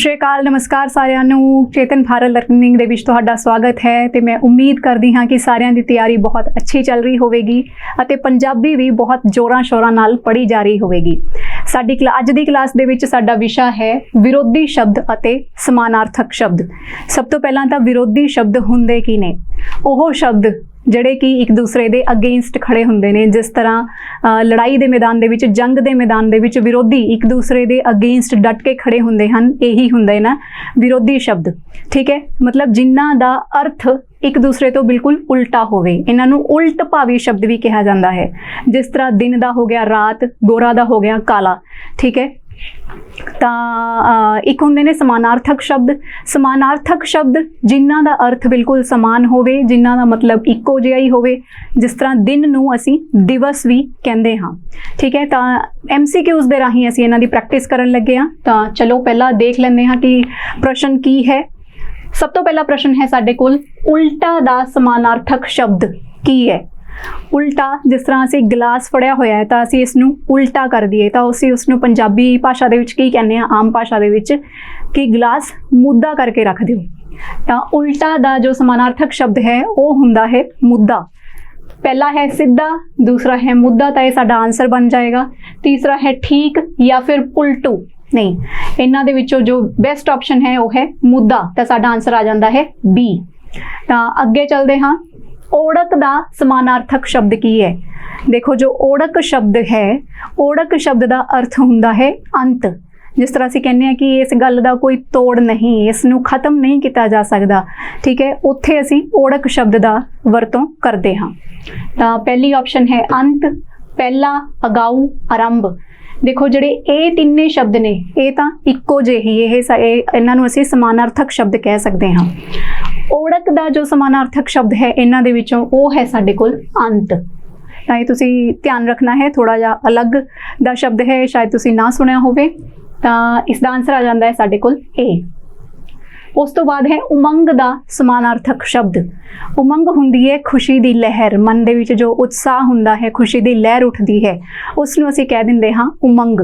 ਸ਼੍ਰੀ ਅਕਾਲ, ਨਮਸਕਾਰ ਸਾਰਿਆਂ ਨੂੰ। ਚੇਤਨ ਭਾਰਤ ਲਰਨਿੰਗ ਦੇ ਵਿੱਚ ਤੁਹਾਡਾ ਸਵਾਗਤ ਹੈ ਤੇ ਮੈਂ ਉਮੀਦ ਕਰਦੀ ਹਾਂ ਕਿ ਸਾਰਿਆਂ ਦੀ ਤਿਆਰੀ ਬਹੁਤ ਅੱਛੀ ਚੱਲ ਰਹੀ ਹੋਵੇਗੀ ਅਤੇ ਪੰਜਾਬੀ ਵੀ ਬਹੁਤ ਜ਼ੋਰਾਂ ਸ਼ੋਰਾਂ ਨਾਲ ਪੜ੍ਹੀ ਜਾ ਰਹੀ ਹੋਵੇਗੀ। ਸਾਡੀ ਅੱਜ ਦੀ ਕਲਾਸ ਦੇ ਵਿੱਚ ਸਾਡਾ ਵਿਸ਼ਾ ਹੈ ਵਿਰੋਧੀ ਸ਼ਬਦ ਅਤੇ ਸਮਾਨਾਰਥਕ ਸ਼ਬਦ। ਸਭ ਤੋਂ ਪਹਿਲਾਂ ਤਾਂ ਵਿਰੋਧੀ ਸ਼ਬਦ ਹੁੰਦੇ ਕੀ ਨੇ? ਉਹ ਸ਼ਬਦ ਜਿਹੜੇ ਕਿ ਇੱਕ ਦੂਸਰੇ ਦੇ ਅਗੇਂਸਟ ਖੜੇ ਹੁੰਦੇ ਨੇ। ਜਿਸ ਤਰ੍ਹਾਂ ਲੜਾਈ ਦੇ ਮੈਦਾਨ ਦੇ ਵਿੱਚ, ਜੰਗ ਦੇ ਮੈਦਾਨ ਦੇ ਵਿੱਚ ਵਿਰੋਧੀ ਇੱਕ ਦੂਸਰੇ ਦੇ ਅਗੇਂਸਟ ਡਟ ਕੇ ਖੜੇ ਹੁੰਦੇ ਹਨ, ਇਹੀ ਹੁੰਦੇ ਨਾ ਵਿਰੋਧੀ ਸ਼ਬਦ। ਠੀਕ ਹੈ, ਮਤਲਬ ਜਿਨ੍ਹਾਂ ਦਾ ਅਰਥ ਇੱਕ ਦੂਸਰੇ ਤੋਂ ਬਿਲਕੁਲ ਉਲਟਾ ਹੋਵੇ। ਇਹਨਾਂ ਨੂੰ ਉਲਟ ਭਾਵੀ ਸ਼ਬਦ ਵੀ ਕਿਹਾ ਜਾਂਦਾ ਹੈ। ਜਿਸ ਤਰ੍ਹਾਂ ਦਿਨ ਦਾ ਹੋ ਗਿਆ ਰਾਤ, ਗੋਰਾ ਦਾ ਹੋ ਗਿਆ ਕਾਲਾ। ਠੀਕ ਹੈ, ਤਾਂ ਇੱਕ ਹੁੰਦੇ ਨੇ ਸਮਾਨਾਰਥਕ ਸ਼ਬਦ। ਸਮਾਨਾਰਥਕ ਸ਼ਬਦ ਜਿਨ੍ਹਾਂ ਦਾ ਅਰਥ ਬਿਲਕੁਲ ਸਮਾਨ ਹੋਵੇ, ਜਿਨ੍ਹਾਂ ਦਾ ਮਤਲਬ ਇੱਕੋ ਜਿਹਾ ਹੀ ਹੋਵੇ। ਜਿਸ ਤਰ੍ਹਾਂ ਦਿਨ ਨੂੰ ਅਸੀਂ ਦਿਵਸ ਵੀ ਕਹਿੰਦੇ ਹਾਂ। ਠੀਕ ਹੈ, ਤਾਂ MCQs ਦੇ ਰਾਹੀਂ ਅਸੀਂ ਇਹਨਾਂ ਦੀ ਪ੍ਰੈਕਟਿਸ ਕਰਨ ਲੱਗੇ ਹਾਂ। ਤਾਂ ਚਲੋ ਪਹਿਲਾਂ ਦੇਖ ਲੈਂਦੇ ਹਾਂ ਕਿ ਪ੍ਰਸ਼ਨ ਕੀ ਹੈ। ਸਭ ਤੋਂ ਪਹਿਲਾ ਪ੍ਰਸ਼ਨ ਹੈ ਸਾਡੇ ਕੋਲ, ਉਲਟਾ ਦਾ ਸਮਾਨਾਰਥਕ ਸ਼ਬਦ ਕੀ ਹੈ? ਉਲਟਾ, ਜਿਸ ਤਰ੍ਹਾਂ ਅਸੀਂ ਗਲਾਸ ਫੜਿਆ ਹੋਇਆ ਹੈ ਤਾਂ ਅਸੀਂ ਇਸ ਨੂੰ ਉਲਟਾ ਕਰ ਦਈਏ ਤਾਂ ਅਸੀਂ ਉਸ ਨੂੰ ਪੰਜਾਬੀ ਭਾਸ਼ਾ ਦੇ ਵਿੱਚ ਕੀ ਕਹਿੰਦੇ ਹਾਂ? ਆਮ ਭਾਸ਼ਾ ਦੇ ਵਿੱਚ ਕਿ ਗਲਾਸ ਮੁੱਦਾ ਕਰਕੇ ਰੱਖ ਦਿਓ। ਤਾਂ ਉਲਟਾ ਦਾ ਜੋ ਸਮਾਨਾਰਥਕ ਸ਼ਬਦ ਹੈ ਉਹ ਹੁੰਦਾ ਹੈ ਮੁੱਦਾ। ਪਹਿਲਾ ਹੈ ਸਿੱਧਾ, ਦੂਸਰਾ ਹੈ ਮੁੱਦਾ, ਤਾਂ ਇਹ ਸਾਡਾ ਆਨਸਰ ਬਣ ਜਾਏਗਾ। ਤੀਸਰਾ ਹੈ ਠੀਕ ਜਾਂ ਫਿਰ ਉਲਟੂ। ਨਹੀਂ, ਇਹਨਾਂ ਦੇ ਵਿੱਚੋਂ ਜੋ ਬੈਸਟ ਆਪਸ਼ਨ ਹੈ ਉਹ ਹੈ ਮੁੱਦਾ, ਤਾਂ ਸਾਡਾ ਆਨਸਰ ਆ ਜਾਂਦਾ ਹੈ B। ਤਾਂ ਅੱਗੇ ਚੱਲਦੇ ਹਾਂ। ਓੜਕ ਦਾ ਸਮਾਨਾਰਥਕ ਸ਼ਬਦ ਕੀ ਹੈ? ਦੇਖੋ, ਜੋ ਓੜਕ ਸ਼ਬਦ ਹੈ, ਓੜਕ ਸ਼ਬਦ ਦਾ ਅਰਥ ਹੁੰਦਾ ਹੈ ਅੰਤ। ਜਿਸ ਤਰ੍ਹਾਂ ਅਸੀਂ ਕਹਿੰਦੇ ਹਾਂ ਕਿ ਇਸ ਗੱਲ ਦਾ ਕੋਈ ਤੋੜ ਨਹੀਂ, ਇਸ ਨੂੰ ਖਤਮ ਨਹੀਂ ਕੀਤਾ ਜਾ ਸਕਦਾ। ਠੀਕ ਹੈ, ਉੱਥੇ ਅਸੀਂ ਓੜਕ ਸ਼ਬਦ ਦਾ ਵਰਤੋਂ ਕਰਦੇ ਹਾਂ। ਤਾਂ ਪਹਿਲੀ ਆਪਸ਼ਨ ਹੈ ਅੰਤ, ਪਹਿਲਾ, ਅਗਾਊ, ਆਰੰਭ। ਦੇਖੋ, ਜਿਹੜੇ ਇਹ ਤਿੰਨੇ ਸ਼ਬਦ ਨੇ ਇਹ ਤਾਂ ਇੱਕੋ ਜਿਹੇ ਹੀ, ਇਹਨਾਂ ਨੂੰ ਅਸੀਂ ਸਮਾਨਾਰਥਕ ਸ਼ਬਦ ਕਹਿ ਸਕਦੇ ਹਾਂ। ਓੜਕ ਦਾ ਜੋ ਸਮਾਨਾਰਥਕ ਸ਼ਬਦ ਹੈ ਇਹਨਾਂ ਦੇ ਵਿੱਚੋਂ ਉਹ ਹੈ ਸਾਡੇ ਕੋਲ ਅੰਤ। ਤਾਂ ਇਹ ਤੁਸੀਂ ਧਿਆਨ ਰੱਖਣਾ ਹੈ, ਥੋੜਾ ਜਿਹਾ ਅਲੱਗ ਦਾ ਸ਼ਬਦ ਹੈ, ਸ਼ਾਇਦ ਤੁਸੀਂ ਨਾ ਸੁਣਿਆ ਹੋਵੇ। ਤਾਂ ਇਸ ਦਾ ਆਨਸਰ ਆ ਜਾਂਦਾ ਹੈ ਸਾਡੇ ਕੋਲ A। ਉਸ ਤੋਂ ਬਾਅਦ ਹੈ ਉਮੰਗ ਦਾ ਸਮਾਨਾਰਥਕ ਸ਼ਬਦ। ਉਮੰਗ ਹੁੰਦੀ ਹੈ ਖੁਸ਼ੀ ਦੀ ਲਹਿਰ, ਮਨ ਦੇ ਵਿੱਚ ਜੋ ਉਤਸ਼ਾਹ ਹੁੰਦਾ ਹੈ, ਖੁਸ਼ੀ ਦੀ ਲਹਿਰ ਉੱਠਦੀ ਹੈ, ਉਸ ਨੂੰ ਅਸੀਂ ਕਹਿ ਦਿੰਦੇ ਹਾਂ ਉਮੰਗ।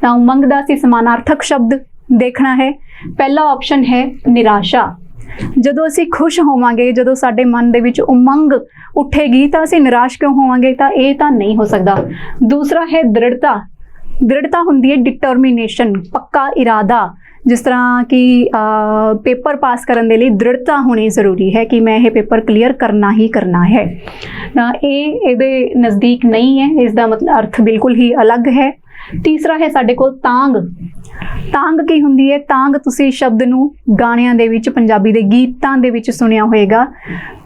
ਤਾਂ ਉਮੰਗ ਦਾ ਅਸੀਂ ਸਮਾਨਾਰਥਕ ਸ਼ਬਦ ਦੇਖਣਾ ਹੈ। ਪਹਿਲਾ ਆਪਸ਼ਨ ਹੈ ਨਿਰਾਸ਼ਾ। ਜਦੋਂ ਅਸੀਂ ਖੁਸ਼ ਹੋਵਾਂਗੇ, ਜਦੋਂ ਸਾਡੇ ਮਨ ਦੇ ਵਿੱਚ ਉਮੰਗ ਉੱਠੇਗੀ ਤਾਂ ਅਸੀਂ ਨਿਰਾਸ਼ ਕਿਉਂ ਹੋਵਾਂਗੇ? ਤਾਂ ਇਹ ਤਾਂ ਨਹੀਂ ਹੋ ਸਕਦਾ। ਦੂਸਰਾ ਹੈ ਦ੍ਰਿੜਤਾ। ਦ੍ਰਿੜਤਾ ਹੁੰਦੀ ਹੈ ਡਿਟਰਮੀਨੇਸ਼ਨ, ਪੱਕਾ ਇਰਾਦਾ। ਜਿਸ ਤਰ੍ਹਾਂ ਕਿ ਪੇਪਰ ਪਾਸ ਕਰਨ ਦੇ ਲਈ ਦ੍ਰਿੜਤਾ ਹੋਣੀ ਜ਼ਰੂਰੀ ਹੈ ਕਿ ਮੈਂ ਇਹ ਪੇਪਰ ਕਲੀਅਰ ਕਰਨਾ ਹੀ ਕਰਨਾ ਹੈ। ਤਾਂ ਇਹ ਇਹਦੇ ਨਜ਼ਦੀਕ ਨਹੀਂ ਹੈ, ਇਸ ਦਾ ਮਤਲਬ ਅਰਥ ਬਿਲਕੁਲ ਹੀ ਅਲੱਗ ਹੈ। ਤੀਸਰਾ ਹੈ ਸਾਡੇ ਕੋਲ ਤਾਂਗ। ਤਾਂਗ ਕੀ ਹੁੰਦੀ ਹੈ? ਤਾਂਗ ਤੁਸੀਂ ਸ਼ਬਦ ਨੂੰ ਗਾਣਿਆਂ ਦੇ ਵਿੱਚ, ਪੰਜਾਬੀ ਦੇ ਗੀਤਾਂ ਦੇ ਵਿੱਚ ਸੁਣਿਆ ਹੋਏਗਾ।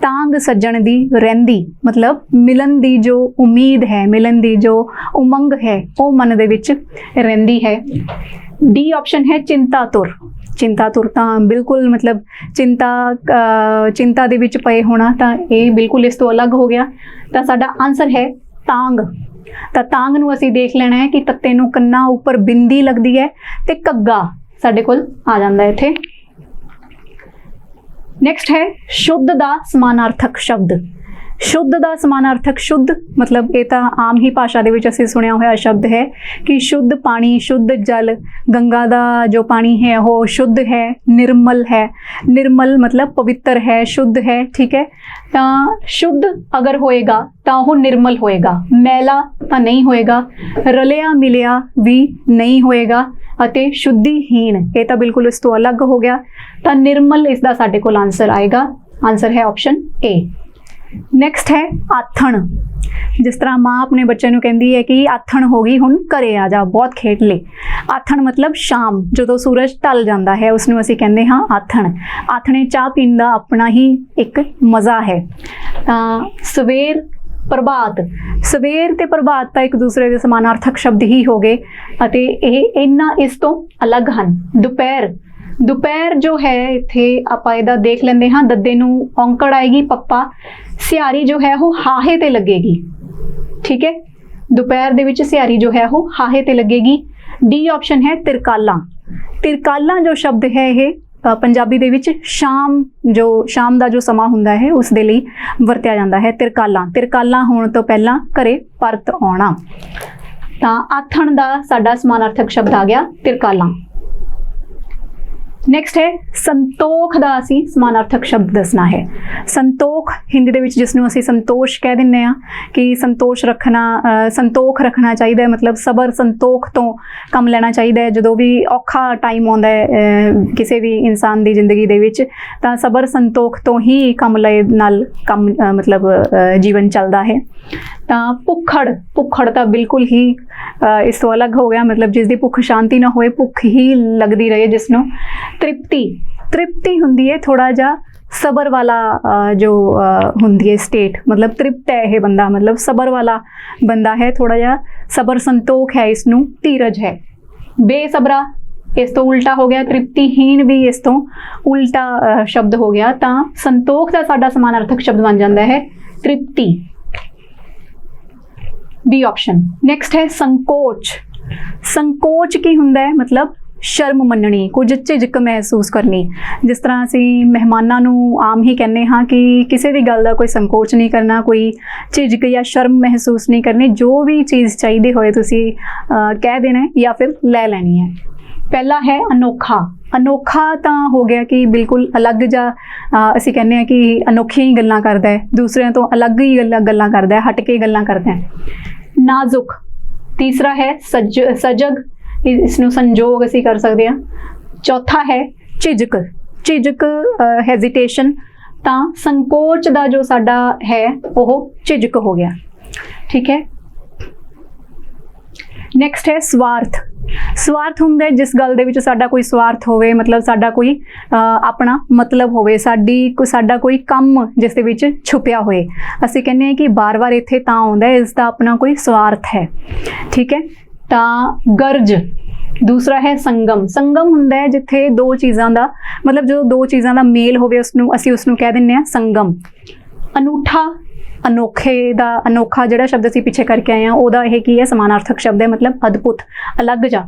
ਤਾਂਗ ਸੱਜਣ ਦੀ ਰਹਿੰਦੀ, ਮਤਲਬ ਮਿਲਣ ਦੀ ਜੋ ਉਮੀਦ ਹੈ, ਮਿਲਣ ਦੀ ਜੋ ਉਮੰਗ ਹੈ ਉਹ ਮਨ ਦੇ ਵਿੱਚ ਰਹਿੰਦੀ ਹੈ। D ਆਪਸ਼ਨ ਹੈ ਚਿੰਤਾ ਤੁਰ। ਚਿੰਤਾ ਤੁਰ ਤਾਂ ਬਿਲਕੁਲ ਮਤਲਬ ਚਿੰਤਾ ਦੇ ਵਿੱਚ ਪਏ ਹੋਣਾ, ਤਾਂ ਇਹ ਬਿਲਕੁਲ ਇਸ ਤੋਂ ਅਲੱਗ ਹੋ ਗਿਆ। ਤਾਂ ਸਾਡਾ ਆਨਸਰ ਹੈ ਤਾਂਗ। ਤਾਂ ਤਾਂਗ ਨੂੰ ਅਸੀਂ ਦੇਖ ਲੈਣਾ ਹੈ ਕਿ ਤੱਤੇ ਨੂੰ ਕੰਨਾਂ ਉੱਪਰ ਬਿੰਦੀ ਲੱਗਦੀ ਹੈ ਤੇ ਘੱਗਾ ਸਾਡੇ ਕੋਲ ਆ ਜਾਂਦਾ ਹੈ ਇੱਥੇ। ਨੈਕਸਟ ਹੈ ਸ਼ੁੱਧ ਦਾ ਸਮਾਨਾਰਥਕ ਸ਼ਬਦ। ਸ਼ੁੱਧ ਦਾ ਸਮਾਨਾਰਥਕ, ਸ਼ੁੱਧ ਮਤਲਬ ਇਹ ਤਾਂ ਆਮ ਹੀ ਭਾਸ਼ਾ ਦੇ ਵਿੱਚ ਅਸੀਂ ਸੁਣਿਆ ਹੋਇਆ ਸ਼ਬਦ ਹੈ ਕਿ ਸ਼ੁੱਧ ਪਾਣੀ, ਸ਼ੁੱਧ ਜਲ। ਗੰਗਾ ਦਾ ਜੋ ਪਾਣੀ ਹੈ ਉਹ ਸ਼ੁੱਧ ਹੈ, ਨਿਰਮਲ ਹੈ। ਨਿਰਮਲ ਮਤਲਬ ਪਵਿੱਤਰ ਹੈ, ਸ਼ੁੱਧ ਹੈ। ਠੀਕ ਹੈ, ਤਾਂ ਸ਼ੁੱਧ ਅਗਰ ਹੋਏਗਾ ਤਾਂ ਉਹ ਨਿਰਮਲ ਹੋਏਗਾ, ਮੈਲਾ ਤਾਂ ਨਹੀਂ ਹੋਏਗਾ, ਰਲਿਆ ਮਿਲਿਆ ਵੀ ਨਹੀਂ ਹੋਏਗਾ, ਅਤੇ ਸ਼ੁੱਧੀਹੀਣ ਇਹ ਤਾਂ ਬਿਲਕੁਲ ਇਸ ਤੋਂ ਅਲੱਗ ਹੋ ਗਿਆ। ਤਾਂ ਨਿਰਮਲ ਇਸ ਦਾ ਸਾਡੇ ਕੋਲ ਆਨਸਰ ਆਏਗਾ। ਆਨਸਰ ਹੈ ਆਪਸ਼ਨ A। ਨੈਕਸਟ ਹੈ ਆਥਣ। ਜਿਸ ਤਰ੍ਹਾਂ ਮਾਂ ਆਪਣੇ ਬੱਚੇ ਨੂੰ ਕਹਿੰਦੀ ਹੈ ਕਿ ਆਥਣ ਹੋ ਗਈ, ਹੁਣ ਘਰੇ ਆ ਜਾ, ਬਹੁਤ ਖੇਡ ਲਏ। ਆਥਣ ਮਤਲਬ ਸ਼ਾਮ, ਜਦੋਂ ਸੂਰਜ ਢਲ ਜਾਂਦਾ ਹੈ ਉਸ ਨੂੰ ਅਸੀਂ ਕਹਿੰਦੇ ਹਾਂ ਆਥਣ। ਆਥਣੇ ਚਾਹ ਪੀਣ ਦਾ ਆਪਣਾ ਹੀ ਇੱਕ ਮਜ਼ਾ ਹੈ। ਤਾਂ ਸਵੇਰ, ਪ੍ਰਭਾਤ। ਸਵੇਰ ਤੇ ਪ੍ਰਭਾਤ ਤਾਂ ਇੱਕ ਦੂਸਰੇ ਦੇ ਸਮਾਨਾਰਥਕ ਸ਼ਬਦ ਹੀ ਹੋ ਗਏ ਅਤੇ ਇਹ ਇਸ ਤੋਂ ਅਲੱਗ ਹਨ। ਦੁਪਹਿਰ। ਦੁਪਹਿਰ ਜੋ ਹੈ ਇੱਥੇ ਆਪਾਂ ਇਹਦਾ ਦੇਖ ਲੈਂਦੇ ਹਾਂ। ਦੱਦੇ ਨੂੰ ਔਂਕੜ ਆਏਗੀ ਪੱਪਾ, ਸਿਹਾਰੀ ਜੋ ਹੈ ਉਹ ਹਾਹੇ ਤੇ ਲੱਗੇਗੀ। ਠੀਕ ਹੈ, ਦੁਪਹਿਰ ਦੇ ਵਿੱਚ ਸਿਹਾਰੀ ਜੋ ਹੈ ਉਹ ਹਾਹੇ ਤੇ ਲੱਗੇਗੀ। D ਆਪਸ਼ਨ ਹੈ ਤਿਰਕਾਲਾਂ। ਤਿਰਕਾਲਾਂ ਜੋ ਸ਼ਬਦ ਹੈ ਇਹ ਪੰਜਾਬੀ ਦੇ ਵਿੱਚ ਸ਼ਾਮ ਦਾ ਜੋ ਸਮਾਂ ਹੁੰਦਾ ਹੈ ਉਸ ਦੇ ਲਈ ਵਰਤਿਆ ਜਾਂਦਾ ਹੈ। ਤਿਰਕਾਲਾਂ, ਤਿਰਕਾਲਾਂ ਹੋਣ ਤੋਂ ਪਹਿਲਾਂ ਘਰੇ ਪਰਤ ਆਉਣਾ। ਤਾਂ ਆਥਣ ਦਾ ਸਾਡਾ ਸਮਾਨਾਰਥਕ ਸ਼ਬਦ ਆ ਗਿਆ ਤਿਰਕਾਲਾਂ। ਨੈਕਸਟ ਹੈ ਸੰਤੋਖ ਦਾ ਅਸੀਂ ਸਮਾਨਾਰਥਕ ਸ਼ਬਦ ਦੱਸਣਾ ਹੈ। ਸੰਤੋਖ ਹਿੰਦੀ ਦੇ ਵਿੱਚ ਜਿਸ ਨੂੰ ਅਸੀਂ ਸੰਤੋਸ਼ ਕਹਿ ਦਿੰਦੇ ਹਾਂ ਕਿ ਸੰਤੋਖ ਰੱਖਣਾ ਚਾਹੀਦਾ ਹੈ, ਮਤਲਬ ਸਬਰ ਸੰਤੋਖ ਤੋਂ ਕੰਮ ਲੈਣਾ ਚਾਹੀਦਾ ਹੈ। ਜਦੋਂ ਵੀ ਔਖਾ ਟਾਈਮ ਆਉਂਦਾ ਹੈ ਕਿਸੇ ਵੀ ਇਨਸਾਨ ਦੀ ਜ਼ਿੰਦਗੀ ਦੇ ਵਿੱਚ ਤਾਂ ਸਬਰ ਸੰਤੋਖ ਤੋਂ ਹੀ ਕੰਮ ਨਾਲ ਮਤਲਬ ਜੀਵਨ ਚੱਲਦਾ ਹੈ। ਤਾਂ ਭੁੱਖੜ ਤਾਂ ਬਿਲਕੁਲ ਹੀ ਇਸ ਤੋਂ ਅਲੱਗ ਹੋ ਗਿਆ, ਮਤਲਬ ਜਿਸ ਦੀ ਭੁੱਖ ਸ਼ਾਂਤੀ ਨਾ ਹੋਏ, ਭੁੱਖ ਹੀ ਲੱਗਦੀ ਰਹੇ ਜਿਸ ਨੂੰ। ਤ੍ਰਿਪਤੀ ਹੁੰਦੀ ਹੈ ਥੋੜਾ ਜਿਹਾ ਸਬਰ ਵਾਲਾ ਜੋ ਹੁੰਦੀ ਹੈ ਸਟੇਟ, ਮਤਲਬ ਤ੍ਰਿਪਤ ਹੈ ਇਹ ਬੰਦਾ, ਮਤਲਬ ਸਬਰ ਵਾਲਾ ਬੰਦਾ ਹੈ, ਥੋੜਾ ਜਿਹਾ ਸਬਰ ਸੰਤੋਖ ਹੈ ਇਸ ਨੂੰ। ਧੀਰਜ ਹੈ। ਬੇਸਬਰਾ ਇਸ ਤੋਂ ਉਲਟਾ ਹੋ ਗਿਆ, ਤ੍ਰਿਪਤੀਹੀਨ ਵੀ ਇਸ ਤੋਂ ਉਲਟਾ ਸ਼ਬਦ ਹੋ ਗਿਆ। ਤਾਂ ਸੰਤੋਖ ਦਾ ਸਾਡਾ ਸਮਾਨਾਰਥਕ ਸ਼ਬਦ ਬਣ ਜਾਂਦਾ ਹੈ ਤ੍ਰਿਪਤੀ, ਬੀ ਆਪਸ਼ਨ। ਨੈਕਸਟ ਹੈ ਸੰਕੋਚ। ਸੰਕੋਚ ਕੀ ਹੁੰਦਾ ਹੈ? ਮਤਲਬ ਸ਼ਰਮ ਮੰਨਣੀ, ਕੁਝ ਝਿਜਕ ਮਹਿਸੂਸ ਕਰਨੀ। ਜਿਸ ਤਰ੍ਹਾਂ ਅਸੀਂ ਮਹਿਮਾਨਾਂ ਨੂੰ ਆਮ ਹੀ ਕਹਿੰਦੇ ਹਾਂ ਕਿ ਕਿਸੇ ਵੀ ਗੱਲ ਦਾ ਕੋਈ ਸੰਕੋਚ ਨਹੀਂ ਕਰਨਾ, ਕੋਈ ਝਿਜਕ ਜਾਂ ਸ਼ਰਮ ਮਹਿਸੂਸ ਨਹੀਂ ਕਰਨੀ। ਜੋ ਵੀ ਚੀਜ਼ ਚਾਹੀਦੀ ਹੋਏ ਤੁਸੀਂ ਕਹਿ ਦੇਣਾ ਜਾਂ ਫਿਰ ਲੈ ਲੈਣੀ ਹੈ। ਪਹਿਲਾ ਹੈ ਅਨੋਖਾ। ਅਨੋਖਾ ਤਾਂ ਹੋ ਗਿਆ ਕਿ ਬਿਲਕੁਲ ਅਲੱਗ ਜਿਹਾ, ਅਸੀਂ ਕਹਿੰਦੇ ਹਾਂ ਕਿ ਅਨੋਖੀਆਂ ਹੀ ਗੱਲਾਂ ਕਰਦਾ ਹੈ, ਦੂਸਰਿਆਂ ਤੋਂ ਅਲੱਗ ਹੀ ਗੱਲਾਂ ਕਰਦਾ ਹੈ, ਹਟ ਕੇ ਗੱਲਾਂ ਕਰਦਾ ਹੈ। ਨਾਜ਼ੁਕ। ਤੀਸਰਾ ਹੈ ਸਜਗ, ਇਸ ਨੂੰ ਸੰਜੋਗ ਅਸੀਂ ਕਰ ਸਕਦੇ ਹਾਂ। ਚੌਥਾ ਹੈ ਝਿਜਕ ਹੈਜ਼ਿਟੇਸ਼ਨ। ਤਾਂ ਸੰਕੋਚ ਦਾ ਜੋ ਸਾਡਾ ਹੈ ਉਹ ਝਿਜਕ ਹੋ ਗਿਆ। ਠੀਕ ਹੈ। ਨੈਕਸਟ ਹੈ ਸਵਾਰਥ। ਸਵਾਰਥ ਹੁੰਦਾ ਹੈ ਜਿਸ ਗੱਲ ਦੇ ਵਿੱਚ ਸਾਡਾ ਕੋਈ ਸਵਾਰਥ ਹੋਵੇ, ਮਤਲਬ ਸਾਡਾ ਕੋਈ ਆਪਣਾ ਮਤਲਬ ਹੋਵੇ, ਸਾਡਾ ਕੋਈ ਕੰਮ ਜਿਸ ਦੇ ਵਿੱਚ ਛੁਪਿਆ ਹੋਏ। ਅਸੀਂ ਕਹਿੰਦੇ ਹਾਂ ਕਿ ਬਾਰ-ਬਾਰ ਇੱਥੇ ਤਾਂ ਆਉਂਦਾ ਹੈ, ਇਸ ਦਾ ਆਪਣਾ ਕੋਈ ਸਵਾਰਥ ਹੈ। ਠੀਕ ਹੈ। ਤਾਂ ਗਰਜ। ਦੂਸਰਾ ਹੈ ਸੰਗਮ। ਸੰਗਮ ਹੁੰਦਾ ਹੈ ਜਿੱਥੇ ਦੋ ਚੀਜ਼ਾਂ ਦਾ, ਮਤਲਬ ਜਦੋਂ ਦੋ ਚੀਜ਼ਾਂ ਦਾ ਮੇਲ ਹੋਵੇ ਅਸੀਂ ਉਸਨੂੰ ਕਹਿ ਦਿੰਦੇ ਹਾਂ ਸੰਗਮ। ਅਨੂਠਾ, ਅਨੋਖਾ ਜਿਹੜਾ ਸ਼ਬਦ ਅਸੀਂ ਪਿੱਛੇ ਕਰਕੇ ਆਏ ਹਾਂ ਉਹਦਾ ਇਹ ਕੀ ਹੈ? ਸਮਾਨਾਰਥਕ ਸ਼ਬਦ ਹੈ, ਮਤਲਬ ਅਦਭੁਤ, ਅਲੱਗ ਜਾ।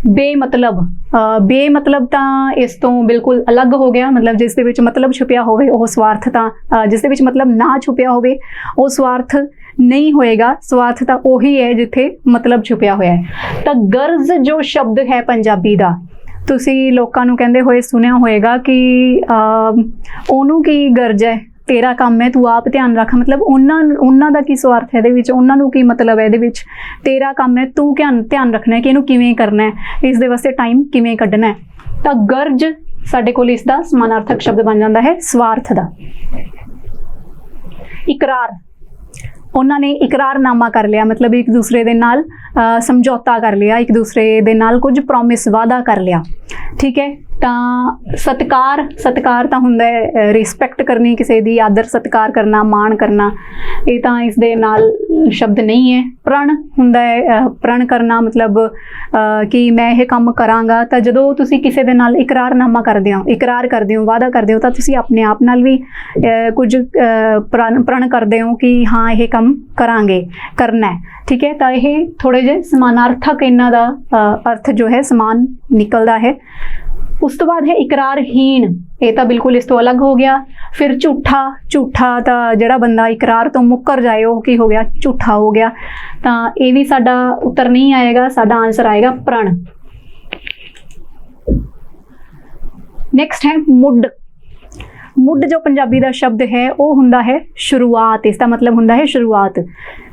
ਬੇਮਤਲਬ ਤਾਂ ਇਸ ਤੋਂ ਬਿਲਕੁਲ ਅਲੱਗ ਹੋ ਗਿਆ, ਮਤਲਬ ਜਿਸ ਦੇ ਵਿੱਚ ਮਤਲਬ ਛੁਪਿਆ ਹੋਵੇ ਉਹ ਸਵਾਰਥ, ਤਾਂ ਜਿਸ ਦੇ ਵਿੱਚ ਮਤਲਬ ਨਾ ਛੁਪਿਆ ਹੋਵੇ ਉਹ ਸਵਾਰਥ ਨਹੀਂ ਹੋਏਗਾ। ਸਵਾਰਥ ਤਾਂ ਉਹੀ ਹੈ ਜਿੱਥੇ ਮਤਲਬ ਛੁਪਿਆ ਹੋਇਆ ਹੈ। ਤਾਂ ਗਰਜ਼ ਜੋ ਸ਼ਬਦ ਹੈ ਪੰਜਾਬੀ ਦਾ, ਤੁਸੀਂ ਲੋਕਾਂ ਨੂੰ ਕਹਿੰਦੇ ਹੋਏ ਸੁਣਿਆ ਹੋਏਗਾ ਕਿ ਉਹਨੂੰ ਕੀ ਗਰਜ਼ ਹੈ, ਤੇਰਾ ਕੰਮ ਹੈ, ਤੂੰ ਆਪ ਧਿਆਨ ਰੱਖ। ਮਤਲਬ ਉਹਨਾਂ ਦਾ ਕੀ ਸਵਾਰਥ ਹੈ ਇਹਦੇ ਵਿੱਚ, ਉਹਨਾਂ ਨੂੰ ਕੀ ਮਤਲਬ ਹੈ ਇਹਦੇ ਵਿੱਚ? ਤੇਰਾ ਕੰਮ ਹੈ, ਤੂੰ ਧਿਆਨ ਰੱਖਣਾ ਹੈ ਕਿ ਇਹਨੂੰ ਕਿਵੇਂ ਕਰਨਾ ਹੈ, ਇਸ ਦੇ ਵਾਸਤੇ ਟਾਈਮ ਕਿਵੇਂ ਕੱਢਣਾ ਹੈ। ਤਾਂ ਗਰਜ ਸਾਡੇ ਕੋਲ ਇਸ ਦਾ ਸਮਾਨਾਰਥਕ ਸ਼ਬਦ ਬਣ ਜਾਂਦਾ ਹੈ ਸਵਾਰਥ ਦਾ। ਇਕਰਾਰ। ਉਹਨਾਂ ਨੇ ਇਕਰਾਰਨਾਮਾ ਕਰ ਲਿਆ, ਮਤਲਬ ਇੱਕ ਦੂਸਰੇ ਦੇ ਨਾਲ ਸਮਝੌਤਾ ਕਰ ਲਿਆ, ਇੱਕ ਦੂਸਰੇ ਦੇ ਨਾਲ ਕੁਝ ਪ੍ਰੋਮਿਸ, ਵਾਅਦਾ ਕਰ ਲਿਆ। ਠੀਕ ਹੈ। ਤਾਂ ਸਤਿਕਾਰ ਤਾਂ ਹੁੰਦਾ ਹੈ ਰਿਸਪੈਕਟ ਕਰਨੀ ਕਿਸੇ ਦੀ, ਆਦਰ ਸਤਿਕਾਰ ਕਰਨਾ, ਮਾਣ ਕਰਨਾ। ਇਹ ਤਾਂ ਇਸ ਦੇ ਨਾਲ ਸ਼ਬਦ ਨਹੀਂ ਹੈ। ਪ੍ਰਣ ਹੁੰਦਾ ਹੈ ਪ੍ਰਣ ਕਰਨਾ, ਮਤਲਬ ਕਿ ਮੈਂ ਇਹ ਕੰਮ ਕਰਾਂਗਾ। ਤਾਂ ਜਦੋਂ ਤੁਸੀਂ ਕਿਸੇ ਦੇ ਨਾਲ ਇਕਰਾਰਨਾਮਾ ਕਰਦੇ ਹੋ, ਇਕਰਾਰ ਕਰਦੇ ਹੋ, ਵਾਅਦਾ ਕਰਦੇ ਹੋ, ਤਾਂ ਤੁਸੀਂ ਆਪਣੇ ਆਪ ਨਾਲ ਵੀ ਕੁਝ ਪ੍ਰਣ ਕਰਦੇ ਹੋ ਕਿ ਹਾਂ ਇਹ ਕੰਮ ਕਰਨਾ ਹੈ। ਠੀਕ ਹੈ। ਤਾਂ ਇਹ ਥੋੜੇ ਜਿਹੇ ਸਮਾਨਾਰਥਕ ਇਹਨਾਂ ਦਾ ਅਰਥ ਜੋ ਹੈ ਸਮਾਨ ਨਿਕਲਦਾ ਹੈ। ਉਸ ਤੋਂ ਬਾਅਦ ਹੈ ਇਕਰਾਰਹੀਣ। ਇਹ ਤਾਂ ਬਿਲਕੁਲ ਇਸ ਤੋਂ ਅਲੱਗ ਹੋ ਗਿਆ। ਫਿਰ ਝੂਠਾ ਤਾਂ ਜਿਹੜਾ ਬੰਦਾ ਇਕਰਾਰ ਤੋਂ ਮੁੱਕਰ ਜਾਏ ਉਹ ਕੀ ਹੋ ਗਿਆ? ਝੂਠਾ ਹੋ ਗਿਆ। ਤਾਂ ਇਹ ਵੀ ਸਾਡਾ ਉੱਤਰ ਨਹੀਂ ਆਏਗਾ, ਸਾਡਾ ਆਨਸਰ ਆਏਗਾ ਪ੍ਰਣ। ਨੈਕਸਟ ਹੈ ਮੁੱਢ। ਮੁੱਢ ਜੋ ਪੰਜਾਬੀ ਦਾ ਸ਼ਬਦ ਹੈ ਉਹ ਹੁੰਦਾ ਹੈ ਸ਼ੁਰੂਆਤ। ਇਸ ਦਾ ਮਤਲਬ ਹੁੰਦਾ ਹੈ ਸ਼ੁਰੂਆਤ।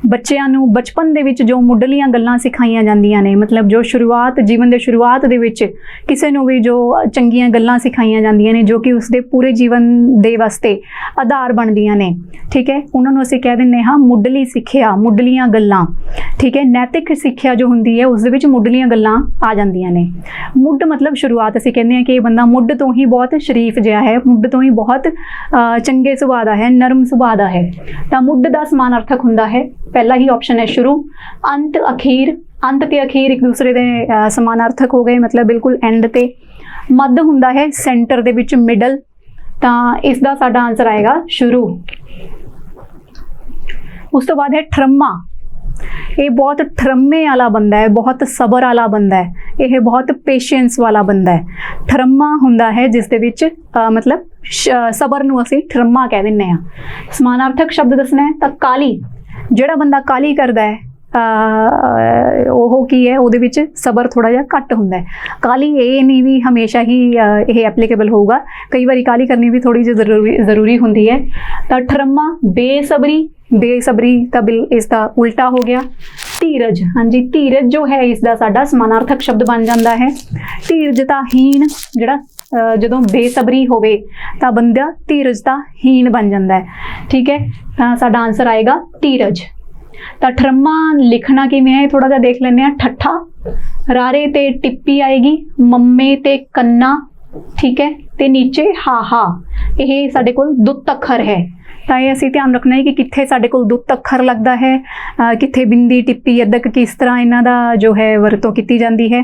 ਬੱਚਿਆਂ ਨੂੰ ਬਚਪਨ ਦੇ ਵਿੱਚ ਜੋ ਮੁੱਢਲੀਆਂ ਗੱਲਾਂ ਸਿਖਾਈਆਂ ਜਾਂਦੀਆਂ ਨੇ, ਮਤਲਬ ਜੋ ਸ਼ੁਰੂਆਤ, ਜੀਵਨ ਦੇ ਸ਼ੁਰੂਆਤ ਦੇ ਵਿੱਚ ਕਿਸੇ ਨੂੰ ਵੀ ਜੋ ਚੰਗੀਆਂ ਗੱਲਾਂ ਸਿਖਾਈਆਂ ਜਾਂਦੀਆਂ ਨੇ, ਜੋ ਕਿ ਉਸਦੇ ਪੂਰੇ ਜੀਵਨ ਦੇ ਵਾਸਤੇ ਆਧਾਰ ਬਣਦੀਆਂ ਨੇ। ਠੀਕ ਹੈ। ਉਹਨਾਂ ਨੂੰ ਅਸੀਂ ਕਹਿ ਦਿੰਦੇ ਹਾਂ ਮੁੱਢਲੀ ਸਿੱਖਿਆ, ਮੁੱਢਲੀਆਂ ਗੱਲਾਂ। ਠੀਕ ਹੈ। ਨੈਤਿਕ ਸਿੱਖਿਆ ਜੋ ਹੁੰਦੀ ਹੈ ਉਸ ਦੇ ਵਿੱਚ ਮੁੱਢਲੀਆਂ ਗੱਲਾਂ ਆ ਜਾਂਦੀਆਂ ਨੇ। ਮੁੱਢ ਮਤਲਬ ਸ਼ੁਰੂਆਤ। ਅਸੀਂ ਕਹਿੰਦੇ ਹਾਂ ਕਿ ਇਹ ਬੰਦਾ ਮੁੱਢ ਤੋਂ ਹੀ ਬਹੁਤ ਸ਼ਰੀਫ ਜਿਹਾ ਹੈ, ਮੁੱਢ ਤੋਂ ਹੀ ਬਹੁਤ ਚੰਗੇ ਸੁਭਾਅ ਦਾ ਹੈ, ਨਰਮ ਸੁਭਾਅ ਦਾ ਹੈ। ਤਾਂ ਮੁੱਢ ਦਾ ਸਮਾਨਾਰਥਕ ਹੁੰਦਾ ਹੈ ਪਹਿਲਾ ਹੀ ਆਪਸ਼ਨ ਹੈ ਸ਼ੁਰੂ। ਅੰਤ, ਅਖੀਰ। ਅੰਤ ਤੇ ਅਖੀਰ ਇੱਕ ਦੂਸਰੇ ਦੇ ਸਮਾਨਾਰਥਕ ਹੋ ਗਏ, ਮਤਲਬ ਬਿਲਕੁਲ ਐਂਡ ਤੇ। ਮੱਧ ਹੁੰਦਾ ਹੈ ਸੈਂਟਰ ਦੇ ਵਿੱਚ, ਮਿਡਲ। ਤਾਂ ਇਸ ਦਾ ਸਾਡਾ ਆਨਸਰ ਆਏਗਾ ਸ਼ੁਰੂ। ਉਸ ਤੋਂ ਬਾਅਦ ਹੈ ਠਰਮਾ। ਇਹ ਬਹੁਤ ਠਰਮੇ ਵਾਲਾ ਬੰਦਾ ਹੈ, ਬਹੁਤ ਸਬਰ ਵਾਲਾ ਬੰਦਾ ਹੈ, ਇਹ ਬਹੁਤ ਪੇਸ਼ੈਂਸ ਵਾਲਾ ਬੰਦਾ ਹੈ। ਠਰਮਾ ਹੁੰਦਾ ਹੈ ਜਿਸ ਦੇ ਵਿੱਚ ਮਤਲਬ ਸਬਰ ਨੂੰ ਅਸੀਂ ਠਰਮਾ ਕਹਿ ਦਿੰਦੇ ਹਾਂ। ਸਮਾਨਾਰਥਕ ਸ਼ਬਦ ਦੱਸਣਾ ਹੈ ਤਾਂ ਕਾਲੀ। ਜਿਹੜਾ ਬੰਦਾ ਕਾਲੀ ਕਰਦਾ ਹੈ ਉਹ ਕੀ ਹੈ, ਉਹਦੇ ਵਿੱਚ ਸਬਰ ਥੋੜਾ ਜਿਹਾ ਘੱਟ ਹੁੰਦਾ ਹੈ। ਕਾਲੀ ਇਹ ਨਹੀਂ ਵੀ ਹਮੇਸ਼ਾ ਹੀ ਇਹ ਐਪਲੀਕੇਬਲ ਹੋਊਗਾ, ਕਈ ਵਾਰੀ ਕਾਲੀ ਕਰਨੀ ਵੀ ਥੋੜੀ ਜਿਹੀ ਜ਼ਰੂਰੀ ਹੁੰਦੀ ਹੈ। ਤਾਂ ਠਰਮਾ ਬੇਸਬਰੀ, ਬੇਸਬਰੀ ਤਾਂ ਇਸ ਦਾ ਉਲਟਾ ਹੋ ਗਿਆ। ਧੀਰਜ, ਹਾਂਜੀ ਧੀਰਜ ਜੋ ਹੈ ਇਸ ਦਾ ਸਾਡਾ ਸਮਾਨਾਰਥਕ ਸ਼ਬਦ ਬਣ ਜਾਂਦਾ ਹੈ। ਧੀਰਜਤਾਹੀਣ, ਜਿਹੜਾ ਜਦੋਂ ਬੇਸਬਰੀ ਹੋਵੇ ਤਾਂ ਬੰਦਾ ਧੀਰਜਤਾਹੀਣ ਬਣ ਜਾਂਦਾ ਹੈ। ਠੀਕ ਹੈ, ਤਾਂ ਸਾਡਾ ਆਨਸਰ ਆਏਗਾ ਧੀਰਜ। ਤਾਂ ਠਰਮਾ ਲਿਖਣਾ ਕਿਵੇਂ ਹੈ ਥੋੜਾ ਜਿਹਾ ਦੇਖ ਲੈਂਦੇ ਹਾਂ। ਠੱਠਾ, ਰਾਰੇ ਤੇ ਟਿੱਪੀ ਆਏਗੀ, ਮੰਮੇ ਤੇ ਕੰਨਾ, ਠੀਕ ਹੈ, ਤੇ ਨੀਚੇ ਹਾਹਾ। ਇਹ ਸਾਡੇ ਕੋਲ ਦੁੱਤ ਅੱਖਰ ਹੈ, ਤਾਂ ਇਹ ਅਸੀਂ ਧਿਆਨ ਰੱਖਣਾ ਹੈ ਕਿ ਕਿੱਥੇ ਸਾਡੇ ਕੋਲ ਦੁੱਤ ਅੱਖਰ ਲੱਗਦਾ ਹੈ, ਕਿੱਥੇ ਬਿੰਦੀ ਟਿੱਪੀ ਅੱਧਕ ਕਿਸ ਤਰ੍ਹਾਂ ਇਹਨਾਂ ਦਾ ਜੋ ਹੈ ਵਰਤੋਂ ਕੀਤੀ ਜਾਂਦੀ ਹੈ।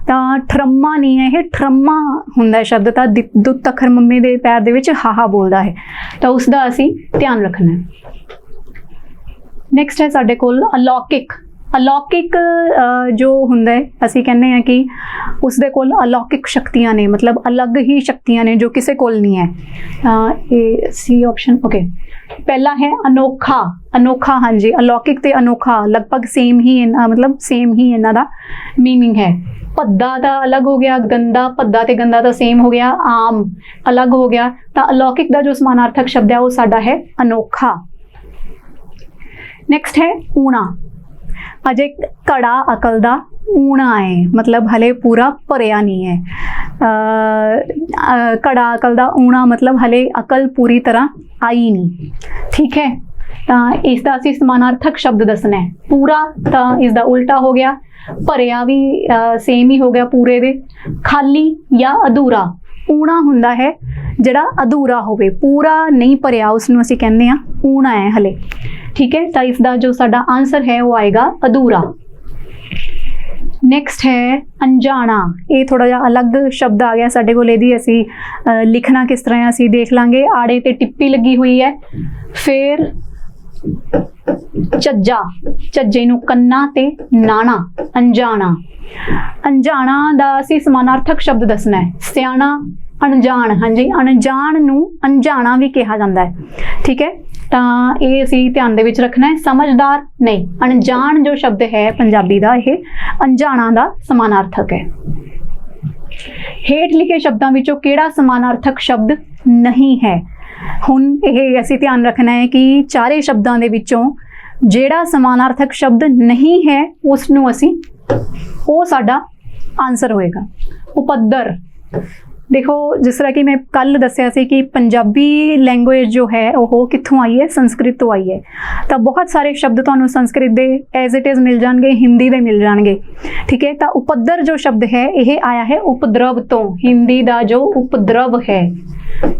ਤਾਂ ਠਰਮਾ ਨਹੀਂ ਹੈ, ਇਹ ਠਰਮਾ ਹੁੰਦਾ ਸ਼ਬਦ, ਤਾਂ ਦੁੱਤ ਅੱਖਰ ਮੰਮੇ ਦੇ ਪੈਰ ਦੇ ਵਿੱਚ ਹਾਹਾ ਬੋਲਦਾ ਹੈ, ਤਾਂ ਉਸ ਦਾ ਅਸੀਂ ਧਿਆਨ ਰੱਖਣਾ ਹੈ। ਨੈਕਸਟ ਹੈ ਸਾਡੇ ਕੋਲ ਅਲੌਕਿਕ। ਅਲੌਕਿਕ ਜੋ ਹੁੰਦਾ ਹੈ, ਅਸੀਂ ਕਹਿੰਦੇ ਹਾਂ ਕਿ ਉਸਦੇ ਕੋਲ ਅਲੌਕਿਕ ਸ਼ਕਤੀਆਂ ਨੇ, ਮਤਲਬ ਅਲੱਗ ਹੀ ਸ਼ਕਤੀਆਂ ਨੇ ਜੋ ਕਿਸੇ ਕੋਲ ਨਹੀਂ ਹੈ। ਇਹ ਸੀ ਆਪਸ਼ਨ। ਓਕੇ, ਪਹਿਲਾ ਹੈ ਅਨੋਖਾ। ਅਨੋਖਾ, ਹਾਂਜੀ ਅਲੌਕਿਕ ਤੇ ਅਨੋਖਾ ਲਗਭਗ ਸੇਮ ਹੀ, ਮਤਲਬ ਸੇਮ ਹੀ ਇਹਨਾਂ ਦਾ ਮੀਨਿੰਗ ਹੈ। ਭੱਦਾ ਤਾਂ ਅਲੱਗ ਹੋ ਗਿਆ, ਗੰਦਾ, ਭੱਦਾ ਤੇ ਗੰਦਾ ਤਾਂ ਸੇਮ ਹੋ ਗਿਆ, ਆਮ ਅਲੱਗ ਹੋ ਗਿਆ। ਤਾਂ ਅਲੌਕਿਕ ਦਾ ਜੋ ਸਮਾਨਾਰਥਕ ਸ਼ਬਦ ਹੈ ਉਹ ਸਾਡਾ ਹੈ ਅਨੋਖਾ। ਨੈਕਸਟ ਹੈ ਊਣਾ। ਅਜੇ ਘੜਾ ਅਕਲ ਦਾ ਊਣਾ ਹੈ, ਮਤਲਬ ਹਲੇ ਪੂਰਾ ਭਰਿਆ ਨਹੀਂ ਹੈ। ਘੜਾ ਅਕਲ ਦਾ ਊਣਾ ਮਤਲਬ ਹਲੇ ਅਕਲ ਪੂਰੀ ਤਰ੍ਹਾਂ ਆਈ ਨਹੀਂ। ਠੀਕ ਹੈ, ਤਾਂ ਇਸ ਦਾ ਅਸੀਂ ਸਮਾਨਾਰਥਕ ਸ਼ਬਦ ਦੱਸਣਾ ਹੈ। ਪੂਰਾ ਤਾਂ ਇਸ ਦਾ ਉਲਟਾ ਹੋ ਗਿਆ, ਭਰਿਆ ਵੀ ਸੇਮ ਹੀ ਹੋ ਗਿਆ ਪੂਰੇ ਦੇ। ਖਾਲੀ ਜਾਂ ਅਧੂਰਾ, ਊਣਾ ਹੁੰਦਾ ਹੈ ਜਿਹੜਾ ਅਧੂਰਾ ਹੋਵੇ, ਪੂਰਾ ਨਹੀਂ ਭਰਿਆ, ਉਸ ਨੂੰ ਅਸੀਂ ਕਹਿੰਦੇ ਹਾਂ ਊਣਾ ਹੈ ਹਲੇ। ਠੀਕ ਹੈ, ਤਾਂ ਇਸ ਦਾ ਜੋ ਸਾਡਾ ਆਨਸਰ ਹੈ ਉਹ ਆਏਗਾ ਅਧੂਰਾ। ਨੈਕਸਟ ਹੈ ਅਣਜਾਣਾ। ਇਹ ਥੋੜਾ ਜਿਹਾ ਅਲੱਗ ਸ਼ਬਦ ਆ ਗਿਆ ਸਾਡੇ ਕੋਲ, ਇਹਦੀ ਅਸੀਂ ਲਿਖਣਾ ਕਿਸ ਤਰ੍ਹਾਂ ਅਸੀਂ ਦੇਖ ਲਾਂਗੇ। ਆੜੇ ਤੇ ਟਿੱਪੀ ਲੱਗੀ ਹੋਈ ਹੈ, ਫਿਰ ਝੱਜਾ, ਝੱਜੇ ਨੂੰ ਕੰਨਾ ਤੇ ਨਾਣਾ, ਅਣਜਾਣਾ। ਅਣਜਾਣਾ ਦਾ ਅਸੀਂ ਸਮਾਨਾਰਥਕ ਸ਼ਬਦ ਦੱਸਣਾ ਹੈ। ਸਿਆਣਾ, ਅਣਜਾਣ, ਹਾਂਜੀ ਅਣਜਾਣ ਨੂੰ ਅਣਜਾਣਾ ਵੀ ਕਿਹਾ ਜਾਂਦਾ ਹੈ। ਠੀਕ ਹੈ, ਤਾਂ ਇਹ ਅਸੀਂ ਧਿਆਨ ਦੇ ਵਿੱਚ ਰੱਖਣਾ ਹੈ। ਸਮਝਦਾਰ ਨਹੀਂ, ਅਣਜਾਣ ਜੋ ਸ਼ਬਦ ਹੈ ਪੰਜਾਬੀ ਦਾ ਇਹ ਅਣਜਾਣਾ ਦਾ ਸਮਾਨਾਰਥਕ ਹੈ। ਹੇਠ ਲਿਖੇ ਸ਼ਬਦਾਂ ਵਿੱਚੋਂ ਕਿਹੜਾ ਸਮਾਨਾਰਥਕ ਸ਼ਬਦ ਨਹੀਂ ਹੈ? ਹੁਣ ਇਹ ਅਸੀਂ ਧਿਆਨ ਰੱਖਣਾ ਹੈ ਕਿ ਚਾਰੇ ਸ਼ਬਦਾਂ ਦੇ ਵਿੱਚੋਂ ਜਿਹੜਾ ਸਮਾਨਾਰਥਕ ਸ਼ਬਦ ਨਹੀਂ ਹੈ ਉਸ ਨੂੰ ਅਸੀਂ, ਉਹ ਸਾਡਾ ਆਨਸਰ ਹੋਏਗਾ। ਉਪੱਦਰ, ਦੇਖੋ ਜਿਸ ਤਰ੍ਹਾਂ ਕਿ ਮੈਂ ਕੱਲ ਦੱਸਿਆ ਸੀ ਕਿ ਪੰਜਾਬੀ ਲੈਂਗੁਏਜ ਜੋ ਹੈ ਉਹ ਕਿੱਥੋਂ ਆਈ ਹੈ, ਸੰਸਕ੍ਰਿਤ ਤੋਂ ਆਈ ਹੈ। ਤਾਂ ਬਹੁਤ ਸਾਰੇ ਸ਼ਬਦ ਤੁਹਾਨੂੰ ਸੰਸਕ੍ਰਿਤ ਦੇ ਐਜ਼ ਇਟ ਇਜ਼ ਮਿਲ ਜਾਣਗੇ, ਹਿੰਦੀ ਦੇ ਮਿਲ ਜਾਣਗੇ। ਠੀਕ ਹੈ, ਤਾਂ ਉਪੱਦਰ ਜੋ ਸ਼ਬਦ ਹੈ ਇਹ ਆਇਆ ਹੈ ਉਪਦਰਵ ਤੋਂ। ਹਿੰਦੀ ਦਾ ਜੋ ਉਪਦਰਵ ਹੈ,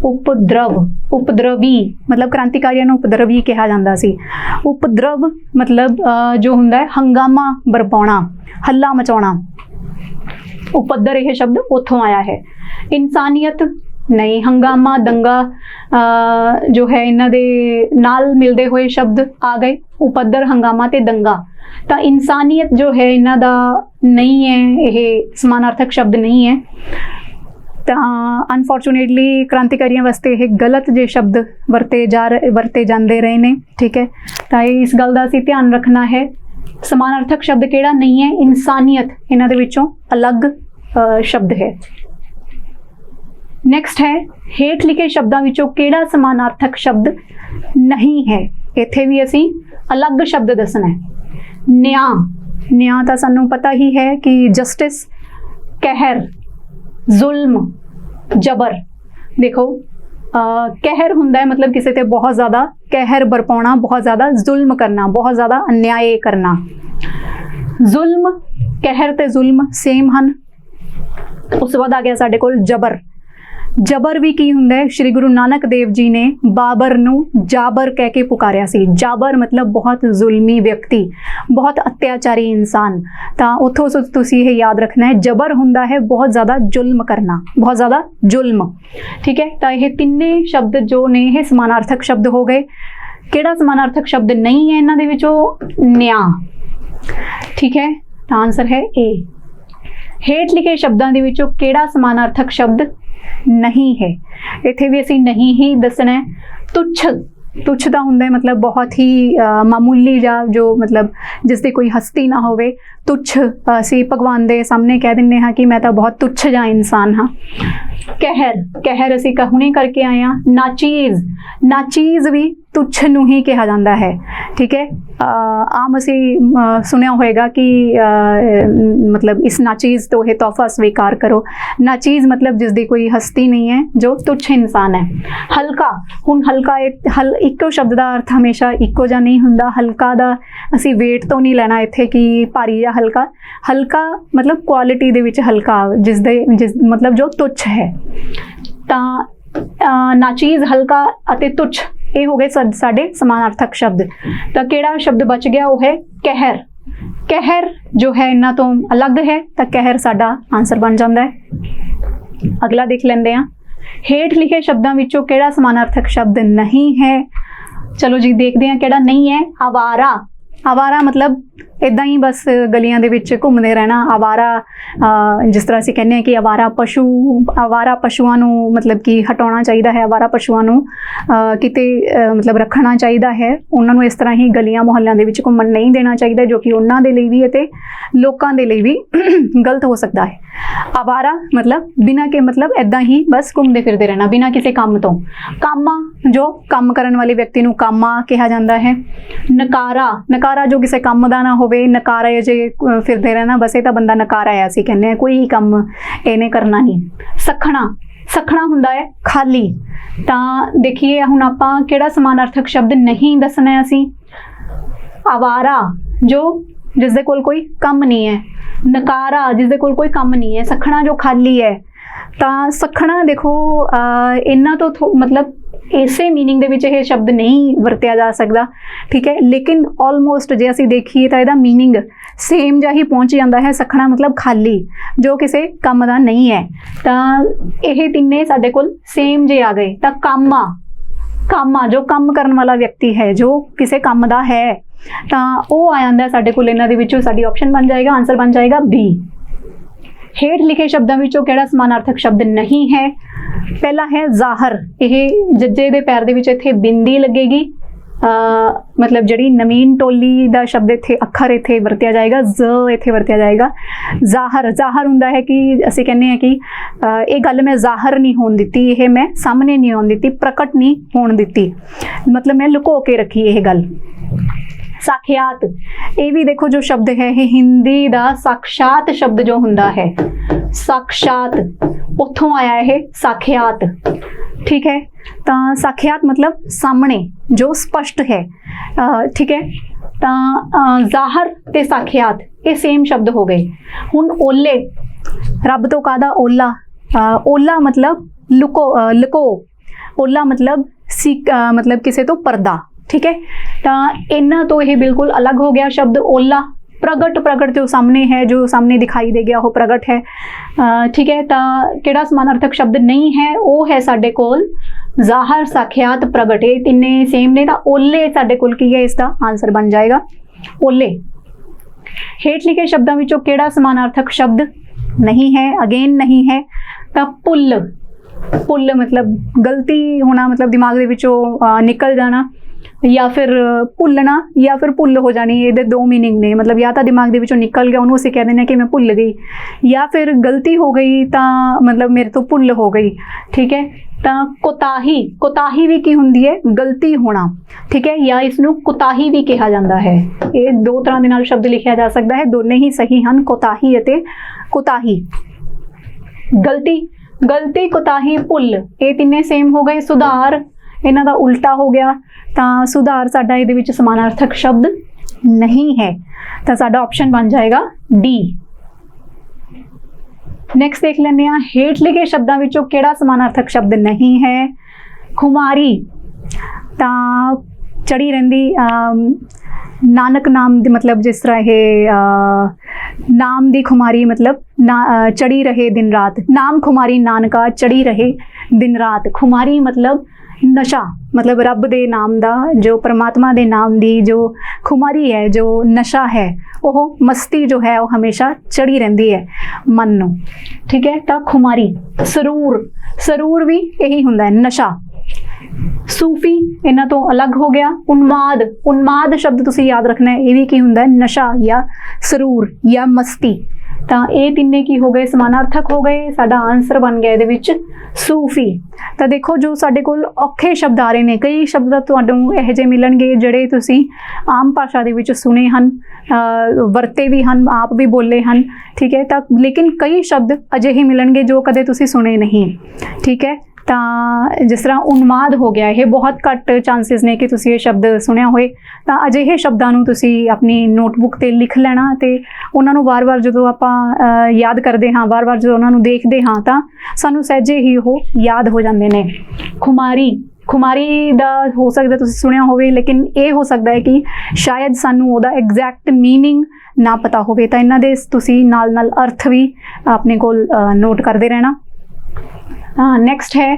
ਉਪਦਰਵ, ਉਪਦਰਵੀ ਮਤਲਬ ਕ੍ਰਾਂਤੀਕਾਰੀਆਂ ਨੂੰ ਉਪਦਰਵੀ ਕਿਹਾ ਜਾਂਦਾ ਸੀ। ਉਪਦਰਵ ਮਤਲਬ ਜੋ ਹੁੰਦਾ ਹੈ ਹੰਗਾਮਾ ਬਰਪਾਉਣਾ, ਹੱਲਾ ਮਚਾਉਣਾ। ਉਪੱਦਰ ਇਹ ਸ਼ਬਦ ਉੱਥੋਂ ਆਇਆ ਹੈ। ਇਨਸਾਨੀਅਤ ਨਹੀਂ, ਹੰਗਾਮਾ, ਦੰਗਾ ਜੋ ਹੈ ਇਹਨਾਂ ਦੇ ਨਾਲ ਮਿਲਦੇ ਹੋਏ ਸ਼ਬਦ ਆ ਗਏ, ਉਪੱਦਰ, ਹੰਗਾਮਾ ਤੇ ਦੰਗਾ। ਤਾਂ ਇਨਸਾਨੀਅਤ ਜੋ ਹੈ ਇਹਨਾਂ ਦਾ ਨਹੀਂ ਹੈ, ਇਹ ਸਮਾਨਾਰਥਕ ਸ਼ਬਦ ਨਹੀਂ ਹੈ। ਤਾਂ ਅਨਫੋਰਚੂਨੇਟਲੀ ਕ੍ਰਾਂਤੀਕਾਰੀਆਂ ਵਾਸਤੇ ਇਹ ਗਲਤ ਜੇ ਸ਼ਬਦ ਵਰਤੇ ਜਾਂਦੇ ਰਹੇ ਨੇ। ਠੀਕ ਹੈ, ਤਾਂ ਇਸ ਗੱਲ ਦਾ ਅਸੀਂ ਧਿਆਨ ਰੱਖਣਾ ਹੈ। ਸਮਾਨਾਰਥਕ ਸ਼ਬਦ ਕਿਹੜਾ ਨਹੀਂ ਹੈ? ਇਨਸਾਨੀਅਤ ਇਹਨਾਂ ਦੇ ਵਿੱਚੋਂ ਅਲੱਗ ਸ਼ਬਦ ਹੈ। ਨੈਕਸਟ ਹੈ ਹੇਠ ਲਿਖੇ ਸ਼ਬਦਾਂ ਵਿੱਚੋਂ ਕਿਹੜਾ ਸਮਾਨਾਰਥਕ ਸ਼ਬਦ ਨਹੀਂ ਹੈ? ਇੱਥੇ ਵੀ ਅਸੀਂ ਅਲੱਗ ਸ਼ਬਦ ਦੱਸਣਾ ਹੈ। ਨਿਆਂ, ਨਿਆਂ ਤਾਂ ਸਾਨੂੰ ਪਤਾ ਹੀ ਹੈ ਕਿ ਜਸਟਿਸ, ਕਹਿਰ, ਜ਼ੁਲਮ, ਜਬਰ। ਦੇਖੋ ਕਹਿਰ ਹੁੰਦਾ ਹੈ ਮਤਲਬ ਕਿਸੇ ਤੇ ਬਹੁਤ ਜ਼ਿਆਦਾ ਕਹਿਰ ਬਰਪਾਉਣਾ, ਬਹੁਤ ਜ਼ਿਆਦਾ ਜ਼ੁਲਮ ਕਰਨਾ, ਬਹੁਤ ਜ਼ਿਆਦਾ ਅਨਿਆਏ ਕਰਨਾ। ਜ਼ੁਲਮ, ਕਹਿਰ ਤੇ ਜ਼ੁਲਮ ਸੇਮ ਹਨ। ਉਸ ਤੋਂ ਬਾਅਦ ਆ ਗਿਆ ਸਾਡੇ ਕੋਲ ਜਬਰ। ਜਬਰ ਵੀ ਕੀ ਹੁੰਦਾ ਹੈ? ਸ਼੍ਰੀ ਗੁਰੂ ਨਾਨਕ ਦੇਵ ਜੀ ਨੇ ਬਾਬਰ ਨੂੰ ਜਾਬਰ ਕਹਿ ਕੇ ਪੁਕਾਰਿਆ ਸੀ। ਜਾਬਰ ਮਤਲਬ ਬਹੁਤ ਜ਼ੁਲਮੀ ਵਿਅਕਤੀ, ਬਹੁਤ ਅਤਿਆਚਾਰੀ ਇਨਸਾਨ। ਤਾਂ ਉੱਥੋਂ ਤੁਸੀਂ ਇਹ ਯਾਦ ਰੱਖਣਾ ਹੈ, ਜਬਰ ਹੁੰਦਾ ਹੈ ਬਹੁਤ ਜ਼ਿਆਦਾ ਜ਼ੁਲਮ ਕਰਨਾ, ਬਹੁਤ ਜ਼ਿਆਦਾ ਜ਼ੁਲਮ। ਠੀਕ ਹੈ, ਤਾਂ ਇਹ ਤਿੰਨੇ ਸ਼ਬਦ ਜੋ ਨੇ ਇਹ ਸਮਾਨਾਰਥਕ ਸ਼ਬਦ ਹੋ ਗਏ। ਕਿਹੜਾ ਸਮਾਨਾਰਥਕ ਸ਼ਬਦ ਨਹੀਂ ਹੈ ਇਹਨਾਂ ਦੇ ਵਿੱਚੋਂ? ਨਿਆਂ। ਠੀਕ ਹੈ, ਤਾਂ ਆਨਸਰ ਹੈ ਏ। ਹੇਠ ਲਿਖੇ ਸ਼ਬਦਾਂ ਦੇ ਵਿੱਚੋਂ ਕਿਹੜਾ ਸਮਾਨਾਰਥਕ ਸ਼ਬਦ ਨਹੀਂ ਹੈ? ਇੱਥੇ ਵੀ ਅਸੀਂ ਨਹੀਂ ਹੀ ਦੱਸਣਾ ਹੈ। ਤੁੱਛ, तुच्छ ਦਾ ਹੁੰਦਾ ਹੈ मतलब बहुत ही ਮਾਮੂਲੀ ਜਾਂ ਜੋ मतलब ਜਿਸ ਦੀ ਕੋਈ ਹਸਤੀ ਨਾ ਹੋਵੇ। ਤੁੱਛ ਅਸੀਂ ਭਗਵਾਨ ਦੇ ਸਾਹਮਣੇ ਕਹਿ ਦਿੰਦੇ ਹਾਂ ਕਿ ਮੈਂ ਤਾਂ ਬਹੁਤ ਤੁੱਛ ਜਾਂ ਇਨਸਾਨ ਹਾਂ। ਕਹਿਰ ਅਸੀਂ ਹੁਣੇ ਕਰਕੇ ਆਏ ਹਾਂ। ਨਾਚੀਜ਼ ਵੀ ਤੁੱਛ ਨੂੰ ਹੀ ਕਿਹਾ ਜਾਂਦਾ ਹੈ। ਠੀਕ ਹੈ, ਆਮ ਅਸੀਂ ਸੁਣਿਆ ਹੋਏਗਾ ਕਿ मतलब इस नाचीज़ तो ये तोहफा स्वीकार करो। नाचीज़ मतलब जिसकी कोई हस्ती नहीं है, जो तुच्छ इंसान है। हल्का, हुण हल्का इक्को शब्द का अर्थ हमेशा इक्को जिहा नहीं हुंदा। हल्का दा असी वेट तो नहीं लेना इत्थे कि भारी या हल्का मतलब क्वालिटी दे विच हल्का जिस मतलब जो तुच्छ है। तां नाचीज़, हल्का अते तुच्छ ये हो गए साडे समानार्थक शब्द। तो किहड़ा शब्द बच गया, वो है कहर जो है इन्हां तो अलग है, तो कहर साडा आंसर बन जाता है। अगला देख लेंदे हां। हेठ लिखे शब्दों विचों किहड़ा समानार्थक शब्द नहीं है। चलो जी देखते हैं किहड़ा नहीं है। आवारा मतलब इदां ही बस गलियां दे विच घूमदे रहना। आवारा जिस तरह असीं कहने कि आवारा पशुआं नूं मतलब कि हटाउणा चाहिदा है। आवारा पशुआं नूं किते मतलब रखना चाहिदा है। उन्हां नूं इस तरह ही गलियां मुहल्लियां दे विच घूमण नहीं देना चाहिदा, जो कि उन्हां दे लई भी अते लोकां दे लई भी गलत हो सकदा है। आवारा मतलब बिना के मतलब इदां ही बस घूमदे फिरदे रहना बिना किसी काम तो। कामा जो काम करन वाले व्यक्ति नूं कामा कहा जाता है। नकारा जो किसी काम का ना होवे, नकारा जे फिरदे रहना बस ये तो बंदा नकारा है, असीं कहने कोई काम इहने करना नहीं। सखना हुंदा है खाली। तां देखिए हुण आपां किहड़ा समानार्थक शब्द नहीं दसना है असीं। आवारा जो जिसदे कोल कोई काम नहीं है, नकारा जिसदे कोल कोई काम नहीं है, सखना जो खाली है। तां सखना देखो इन्ना तो मतलब इसे मीनिंग दे विच यह शब्द नहीं वरत्या जा सकता। ठीक है, लेकिन ऑलमोस्ट जे असीं देखिए तो इसका मीनिंग सेम जिहा ही पहुँच जाता है। सखना मतलब खाली जो किसी काम का नहीं है। तो यह तिन्ने साडे कोल सेम जे आ गए। तो कामा जो काम करने वाला व्यक्ति है, जो किसी काम का है, तो वह आ जाता है साडे कोल। इन्हां दे विचों साडी ऑप्शन बन जाएगा, आंसर बन जाएगा बी। हेठ लिखे शब्दों विचों किहड़ा समानार्थक शब्द नहीं है। पहला है जाहर। यह जज्जे दे पैर दे विच इत्थे बिंदी लगेगी। मतलब जिहड़ी नवीन टोली दा शब्द इत्थे अखर इत्थे वरत्या जाएगा, ज इत्थे वरत्या जाएगा। जाहर हुंदा है कि असीं कहने हैं कि ये गल मैं जाहर नहीं होण दित्ती, ये मैं सामने नहीं आउण दित्ती, प्रकट नहीं होण दित्ती, मतलब मैं लुको के रखी ये गल। साखियात, ये भी देखो जो शब्द है ये हिंदी दा साक्षात शब्द जो हुंदा है, साक्षात उत्थों आया है साखियात। ठीक है, तो साखियात मतलब सामने जो स्पष्ट है। ठीक है, तो जाहर ते साखियात ये सेम शब्द हो गए। हुण ओले, रब तो कादा ओला। ओला मतलब लुको। ओला मतलब मतलब किसी तो पर्दा। ठीक है, तो इन्ना तो यह बिल्कुल अलग हो गया शब्द ओला। प्रगट जो सामने है, जो सामने दिखाई दे गया वो प्रगट है। ठीक है, तो किहड़ा समानार्थक शब्द नहीं है, वो है साडे कोल जाहर, साखियात, प्रगट। ये तिन्ने सेम ने। तो ओले साडे कोल की है, इसका आंसर बन जाएगा ओले। हेठ लिखे शब्दों विचों किहड़ा समानार्थक शब्द नहीं है, अगेन नहीं है। तो पुल मतलब गलती होना, मतलब दिमाग दे विचों निकल जाना, या फिर भुलना या फिर भुल हो जानी। ये दो मीनिंग ने, मतलब या तो दिमाग दे विचों निकल गया, उन्होंने असीं कह देने कि मैं भुल गई, या फिर गलती हो गई तो मतलब मेरे तो भुल हो गई। ठीक है, तो कोताही भी की हुंदी है, गलती होना। ठीक है, या इसनूं कोताही भी कहा जाता है। ये दो तरह दे नाल शब्द लिखा जा सकता है, दोनों ही सही हैं, कोताही अते कोताही। गलती कोताही भुल ये तिन्ने सेम हो गए। सुधार इन्हां दा उल्टा हो गया। तो सुधार साडा इहदे विच समानार्थक शब्द नहीं है, तो साडा ऑप्शन बन जाएगा डी। नेक्स्ट देख लेंदे हां। हेठ लिखे शब्दों विचों किहड़ा समानार्थक शब्द नहीं है। खुमारी, तो चढ़ी रहिंदी नानक नाम दी, मतलब जिस तरह ये नाम दी खुमारी मतलब चढ़ी रहे दिन रात। नाम खुमारी नानका चढ़ी रहे दिन रात। खुमारी मतलब नशा, मतलब रब दे नाम दा, जो परमात्मा दे नाम दी जो खुमारी है, जो नशा है, वो मस्ती जो है वो हमेशा चढ़ी रहती है मन नूं। ठीक है, तो खुमारी। सरूर भी यही हुंदा है, नशा। सूफी इन्हां तो अलग हो गया। उन्माद, उन्माद शब्द तुसी याद रखना है, ये भी की हुंदा है नशा या सरूर या मस्ती। ਤਾਂ ਇਹ ਤਿੰਨੇ ਕੀ ਹੋ ਗਏ, ਸਮਾਨਾਰਥਕ ਹੋ ਗਏ। ਸਾਡਾ ਆਨਸਰ ਬਣ ਗਿਆ ਇਹਦੇ ਵਿੱਚ ਸੂਫੀ। ਤਾਂ ਦੇਖੋ ਜੋ ਸਾਡੇ ਕੋਲ ਔਖੇ ਸ਼ਬਦ ਆ ਰਹੇ ਨੇ, ਕਈ ਸ਼ਬਦ ਤੁਹਾਨੂੰ ਇਹੋ ਜਿਹੇ ਮਿਲਣਗੇ ਜਿਹੜੇ ਤੁਸੀਂ ਆਮ ਭਾਸ਼ਾ ਦੇ ਵਿੱਚ ਸੁਣੇ ਹਨ, ਵਰਤੇ ਵੀ ਹਨ, ਆਪ ਵੀ ਬੋਲੇ ਹਨ, ਠੀਕ ਹੈ। ਤਾਂ ਲੇਕਿਨ ਕਈ ਸ਼ਬਦ ਅਜਿਹੇ ਮਿਲਣਗੇ ਜੋ ਕਦੇ ਤੁਸੀਂ ਸੁਣੇ ਨਹੀਂ, ਠੀਕ ਹੈ। ਤਾਂ ਜਿਸ ਤਰ੍ਹਾਂ ਉਨਮਾਦ ਹੋ ਗਿਆ, ਇਹ ਬਹੁਤ ਘੱਟ ਚਾਂਸਿਸ ਨੇ ਕਿ ਤੁਸੀਂ ਇਹ ਸ਼ਬਦ ਸੁਣਿਆ ਹੋਏ। ਤਾਂ ਅਜਿਹੇ ਸ਼ਬਦਾਂ ਨੂੰ ਤੁਸੀਂ ਆਪਣੀ ਨੋਟਬੁੱਕ 'ਤੇ ਲਿਖ ਲੈਣਾ ਅਤੇ ਉਹਨਾਂ ਨੂੰ ਵਾਰ-ਵਾਰ ਜਦੋਂ ਆਪਾਂ ਯਾਦ ਕਰਦੇ ਹਾਂ, ਵਾਰ-ਵਾਰ ਜਦੋਂ ਉਹਨਾਂ ਨੂੰ ਦੇਖਦੇ ਹਾਂ ਤਾਂ ਸਾਨੂੰ ਸਹਿਜੇ ਹੀ ਉਹ ਯਾਦ ਹੋ ਜਾਂਦੇ ਨੇ। ਖੁਮਾਰੀ, ਖੁਮਾਰੀ ਦਾ ਹੋ ਸਕਦਾ ਤੁਸੀਂ ਸੁਣਿਆ ਹੋਵੇ, ਲੇਕਿਨ ਇਹ ਹੋ ਸਕਦਾ ਹੈ ਕਿ ਸ਼ਾਇਦ ਸਾਨੂੰ ਉਹਦਾ ਐਗਜ਼ੈਕਟ ਮੀਨਿੰਗ ਨਾ ਪਤਾ ਹੋਵੇ। ਤਾਂ ਇਹਨਾਂ ਦੇ ਤੁਸੀਂ ਨਾਲ-ਨਾਲ ਅਰਥ ਵੀ ਆਪਣੇ ਕੋਲ ਨੋਟ ਕਰਦੇ ਰਹਿਣਾ। ਨੈਕਸਟ ਹੈ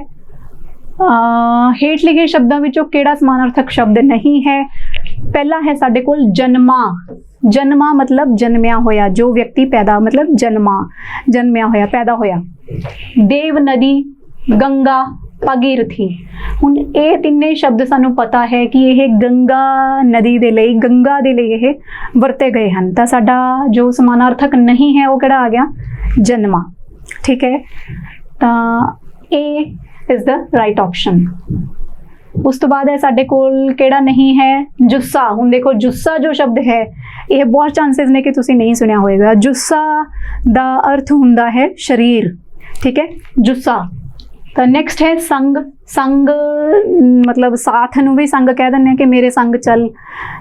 ਹੇਠ ਲਿਖੇ ਸ਼ਬਦਾਂ ਵਿੱਚੋਂ ਕਿਹੜਾ ਸਮਾਨਾਰਥਕ ਸ਼ਬਦ ਨਹੀਂ ਹੈ। ਪਹਿਲਾ ਹੈ ਸਾਡੇ ਕੋਲ ਜਨਮਾ। ਜਨਮਾ ਮਤਲਬ ਜਨਮਿਆ ਹੋਇਆ, ਜੋ ਵਿਅਕਤੀ ਪੈਦਾ ਮਤਲਬ ਜਨਮਾ, ਜਨਮਿਆ ਹੋਇਆ, ਪੈਦਾ ਹੋਇਆ। ਦੇਵ ਨਦੀ, ਗੰਗਾ, ਭਾਗੀਰਥੀ। ਹੁਣ ਇਹ ਤਿੰਨੇ ਸ਼ਬਦ ਸਾਨੂੰ ਪਤਾ ਹੈ ਕਿ ਇਹ ਗੰਗਾ ਨਦੀ ਦੇ ਲਈ, ਗੰਗਾ ਦੇ ਲਈ ਇਹ ਵਰਤੇ ਗਏ ਹਨ। ਤਾਂ ਸਾਡਾ ਜੋ ਸਮਾਨਾਰਥਕ ਨਹੀਂ ਹੈ ਉਹ ਕਿਹੜਾ ਆ ਗਿਆ, ਜਨਮਾ, ਠੀਕ ਹੈ। ਤਾਂ A is the right option। ਉਸ ਤੋਂ ਬਾਅਦ ਹੈ ਸਾਡੇ ਕੋਲ ਕਿਹੜਾ ਨਹੀਂ ਹੈ, ਜੁੱਸਾ। ਹੁਣ ਦੇਖੋ ਜੁੱਸਾ ਜੋ ਸ਼ਬਦ ਹੈ ਇਹ ਬਹੁਤ ਚਾਂਸਿਸ ਨੇ ਕਿ ਤੁਸੀਂ ਨਹੀਂ ਸੁਣਿਆ ਹੋਵੇਗਾ। ਜੁੱਸਾ ਦਾ ਅਰਥ ਹੁੰਦਾ ਹੈ ਸਰੀਰ, ਠੀਕ ਹੈ, ਜੁੱਸਾ। ਤਾਂ ਨੈਕਸਟ ਹੈ ਸੰਗ। ਸੰਗ ਮਤਲਬ ਸਾਥ ਨੂੰ ਵੀ ਸੰਗ ਕਹਿ ਦਿੰਦੇ ਹਾਂ ਕਿ ਮੇਰੇ ਸੰਗ ਚੱਲ,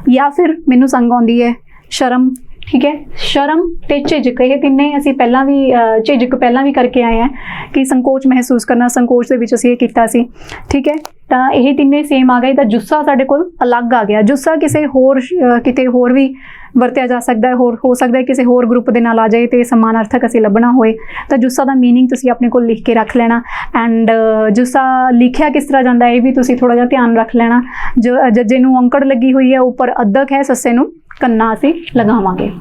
ਜਾਂ ਫਿਰ ਮੈਨੂੰ ਸੰਗ ਆਉਂਦੀ ਹੈ। ਸ਼ਰਮ, ਠੀਕ ਹੈ, ਸ਼ਰਮ ਤੇ ਝਿਜਕ, ਇਹ ਤਿੰਨੇ ਅਸੀਂ ਪਹਿਲਾਂ ਵੀ ਝਿਜਕ ਪਹਿਲਾਂ ਵੀ ਕਰਕੇ ਆਏ ਹਾਂ ਕਿ ਸੰਕੋਚ ਮਹਿਸੂਸ ਕਰਨਾ, ਸੰਕੋਚ ਦੇ ਵਿੱਚ ਅਸੀਂ ਇਹ ਕੀਤਾ ਸੀ, ਠੀਕ ਹੈ। ਤਾਂ ਇਹ ਤਿੰਨੇ ਸੇਮ ਆ ਗਏ। ਤਾਂ ਜੁੱਸਾ ਸਾਡੇ ਕੋਲ ਅਲੱਗ ਆ ਗਿਆ। ਜੁੱਸਾ ਕਿਸੇ ਹੋਰ ਕਿਤੇ ਹੋਰ ਵੀ ਵਰਤਿਆ ਜਾ ਸਕਦਾ ਹੈ, ਹੋਰ ਹੋ ਸਕਦਾ ਹੈ ਕਿਸੇ ਹੋਰ ਗਰੁੱਪ ਦੇ ਨਾਲ ਆ ਜਾਏ ਤੇ ਸਮਾਨਾਰਥਕ ਅਸੀਂ ਲੱਭਣਾ ਹੋਏ ਤਾਂ ਜੁੱਸਾ ਦਾ ਮੀਨਿੰਗ ਤੁਸੀਂ ਆਪਣੇ ਕੋਲ ਲਿਖ ਕੇ ਰੱਖ ਲੈਣਾ। ਐਂਡ ਜੁੱਸਾ ਲਿਖਿਆ ਕਿਸ ਤਰ੍ਹਾਂ ਜਾਂਦਾ ਇਹ ਵੀ ਤੁਸੀਂ ਥੋੜ੍ਹਾ ਜਿਹਾ ਧਿਆਨ ਰੱਖ ਲੈਣਾ। ਜੋ ਜੱਜੇ ਨੂੰ ਔਂਕੜ ਲੱਗੀ ਹੋਈ ਹੈ, ਉੱਪਰ ਅੱਧਕ ਹੈ, ਸੱਸੇ ਨੂੰ ਕੰਨਾ ਅਸੀਂ ਲਗਾਵਾਂਗੇ।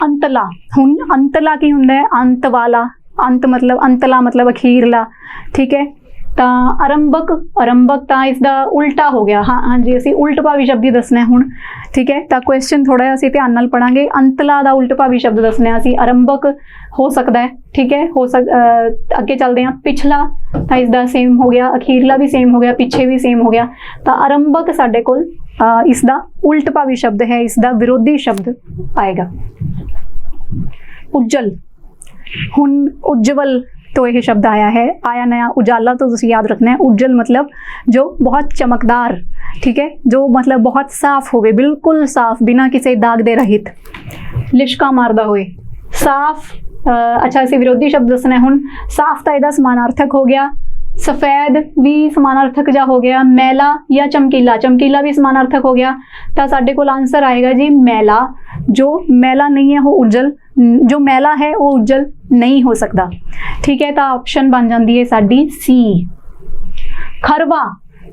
ਅੰਤਲਾ। ਹੁਣ ਅੰਤਲਾ ਕੀ ਹੁੰਦਾ ਹੈ, ਅੰਤ ਵਾਲਾ, ਅੰਤ ਮਤਲਬ ਅੰਤਲਾ ਮਤਲਬ ਅਖੀਰਲਾ, ਠੀਕ ਹੈ। ਤਾਂ ਆਰੰਭਕ, ਆਰੰਭਕ ਤਾਂ ਇਸਦਾ ਉਲਟਾ ਹੋ ਗਿਆ। ਹਾਂਜੀ ਅਸੀਂ ਉਲਟ ਭਾਵੀ ਸ਼ਬਦ ਹੀ ਦੱਸਣਾ ਹੁਣ, ਠੀਕ ਹੈ। ਤਾਂ ਕੁਐਸਚਨ ਥੋੜਾ ਜਿਹਾ ਅਸੀਂ ਧਿਆਨ ਨਾਲ ਪੜਾਂਗੇ। ਅੰਤਲਾ ਦਾ ਉਲਟ ਭਾਵੀ ਸ਼ਬਦ ਦੱਸਣਾ ਅਸੀਂ, ਆਰੰਭਕ ਹੋ ਸਕਦਾ ਹੈ, ਠੀਕ ਹੈ। ਅੱਗੇ ਚੱਲਦੇ ਹਾਂ। ਪਿਛਲਾ ਤਾਂ ਇਸਦਾ ਸੇਮ ਹੋ ਗਿਆ, ਅਖੀਰਲਾ ਵੀ ਸੇਮ ਹੋ ਗਿਆ, ਪਿੱਛੇ ਵੀ ਸੇਮ ਹੋ ਗਿਆ। ਤਾਂ ਆਰੰਭਕ ਸਾਡੇ ਕੋਲ ਇਸਦਾ ਉਲਟ ਭਾਵੀ ਸ਼ਬਦ ਹੈ, ਇਸਦਾ ਵਿਰੋਧੀ ਸ਼ਬਦ ਆਏਗਾ। ਉਜਲ। ਹੁਣ ਉज्जवल तो यह शब्द आया है, आया नया। उजाला तो तुसी याद रखना है। उज्जल मतलब जो बहुत चमकदार, ठीक है, जो मतलब बहुत साफ होवे, बिल्कुल साफ, बिना किसी दाग दे रहित, लिशका मारदा होए, साफ। अच्छा इसे विरोधी शब्द दसना है। हुण साफ तो इहदा समानार्थक हो गया। सफेद भी समानार्थक जा हो गया। मैला या चमकीला, चमकीला भी समानार्थक हो गया। तो साडे कोल आंसर आएगा जी मैला। जो मैला नहीं है वो उज्जल, जो मैला है वो उज्जल नहीं हो सकता, ठीक है। तो ऑप्शन बन जाती है साडी सी। खरवा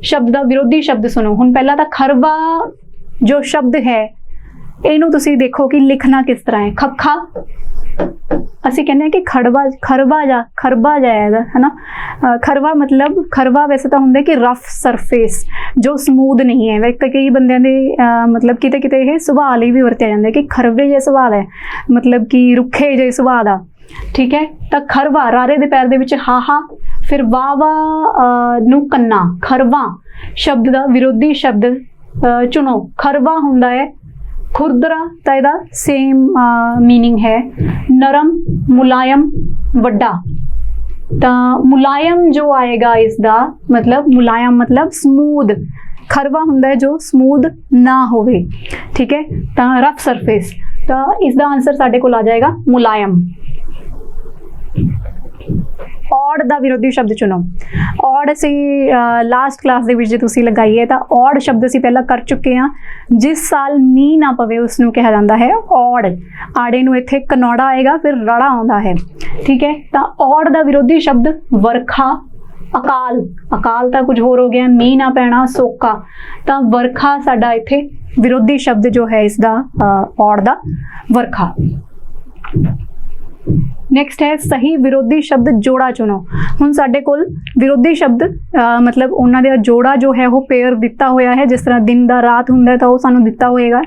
शब्द का विरोधी शब्द सुनो। हुण पहला तो खरवा जो शब्द है इनू तुसी देखो कि लिखना किस तरह है। खखा ਅਸੀਂ ਕਹਿੰਦੇ ਹਾਂ ਕਿ ਖੜਵਾ, ਖਰਬਾ ਜਾਏਗਾ, ਹੈ ਨਾ। ਖਰਵਾ ਮਤਲਬ, ਖਰਵਾ ਵੈਸੇ ਤਾਂ ਹੁੰਦਾ ਕਿ ਰਫ ਸਰਫੇਸ, ਜੋ ਸਮੂਦ ਨਹੀਂ ਹੈ। ਵੈਸੇ ਕਈ ਬੰਦਿਆਂ ਦੇ ਮਤਲਬ ਕਿਤੇ ਕਿਤੇ ਇਹ ਸੁਭਾਅ ਲਈ ਵੀ ਵਰਤਿਆ ਜਾਂਦਾ ਕਿ ਖਰਵੇ ਜਿਹੇ ਸੁਭਾਅ ਹੈ, ਮਤਲਬ ਕਿ ਰੁੱਖੇ ਜਿਹੇ ਸੁਭਾਅ ਦਾ, ਠੀਕ ਹੈ। ਤਾਂ ਖਰਵਾ, ਰਾਰੇ ਦੇ ਪੈਰ ਦੇ ਵਿੱਚ ਹਾਹਾ, ਫਿਰ ਵਾਵਾ ਨੂੰ ਕੰਨਾ। ਖਰਵਾ ਸ਼ਬਦ ਦਾ ਵਿਰੋਧੀ ਸ਼ਬਦ ਚੁਣੋ। ਖਰਵਾ ਹੁੰਦਾ ਹੈ खुरदरा, तो यदा सेम मीनिंग है। नरम, मुलायम, वड्डा। तो मुलायम जो आएगा इसका मतलब, मुलायम मतलब स्मूद। खरवा हुंदा है जो स्मूद ना होवे, ठीक है। तो रफ सरफेस, तो इसका आंसर साडे कोल आ जाएगा मुलायम। ਔੜ ਦਾ ਵਿਰੋਧੀ ਸ਼ਬਦ ਚੁਣੋ। ਔੜ ਅਸੀਂ ਲਾਸਟ ਕਲਾਸ ਦੇ ਵਿੱਚ ਜੇ ਤੁਸੀਂ ਲਗਾਈ ਹੈ ਤਾਂ ਔੜ ਸ਼ਬਦ ਅਸੀਂ ਪਹਿਲਾਂ ਕਰ ਚੁੱਕੇ ਹਾਂ। ਜਿਸ ਸਾਲ ਮੀਂਹ ਨਾ ਪਵੇ ਉਸ ਨੂੰ ਕਿਹਾ ਜਾਂਦਾ ਹੈ ਔੜ। ਆੜੇ ਨੂੰ ਇੱਥੇ ਕਨੌੜਾ ਆਏਗਾ, ਫਿਰ ਰੜਾ ਆਉਂਦਾ ਹੈ, ਠੀਕ ਹੈ। ਤਾਂ ਔੜ ਦਾ ਵਿਰੋਧੀ ਸ਼ਬਦ ਵਰਖਾ, ਅਕਾਲ। ਅਕਾਲ ਤਾਂ ਕੁਝ ਹੋਰ ਹੋ ਗਿਆ, ਮੀਂਹ ਨਾ ਪੈਣਾ, ਸੋਕਾ। ਤਾਂ ਵਰਖਾ ਸਾਡਾ ਇੱਥੇ ਵਿਰੋਧੀ ਸ਼ਬਦ ਜੋ ਹੈ ਇਸਦਾ ਔੜ ਦਾ, ਵਰਖਾ। ਨੈਕਸਟ ਹੈ ਸਹੀ ਵਿਰੋਧੀ ਸ਼ਬਦ ਜੋੜਾ ਚੁਣੋ। ਹੁਣ ਸਾਡੇ ਕੋਲ ਵਿਰੋਧੀ ਸ਼ਬਦ ਮਤਲਬ ਉਹਨਾਂ ਦਾ ਜੋੜਾ ਜੋ ਹੈ ਉਹ ਪੇਅਰ ਦਿੱਤਾ ਹੋਇਆ ਹੈ, ਜਿਸ ਤਰ੍ਹਾਂ ਦਿਨ ਦਾ ਰਾਤ ਹੁੰਦਾ ਤਾਂ ਉਹ ਸਾਨੂੰ ਦਿੱਤਾ ਹੋਏਗਾ।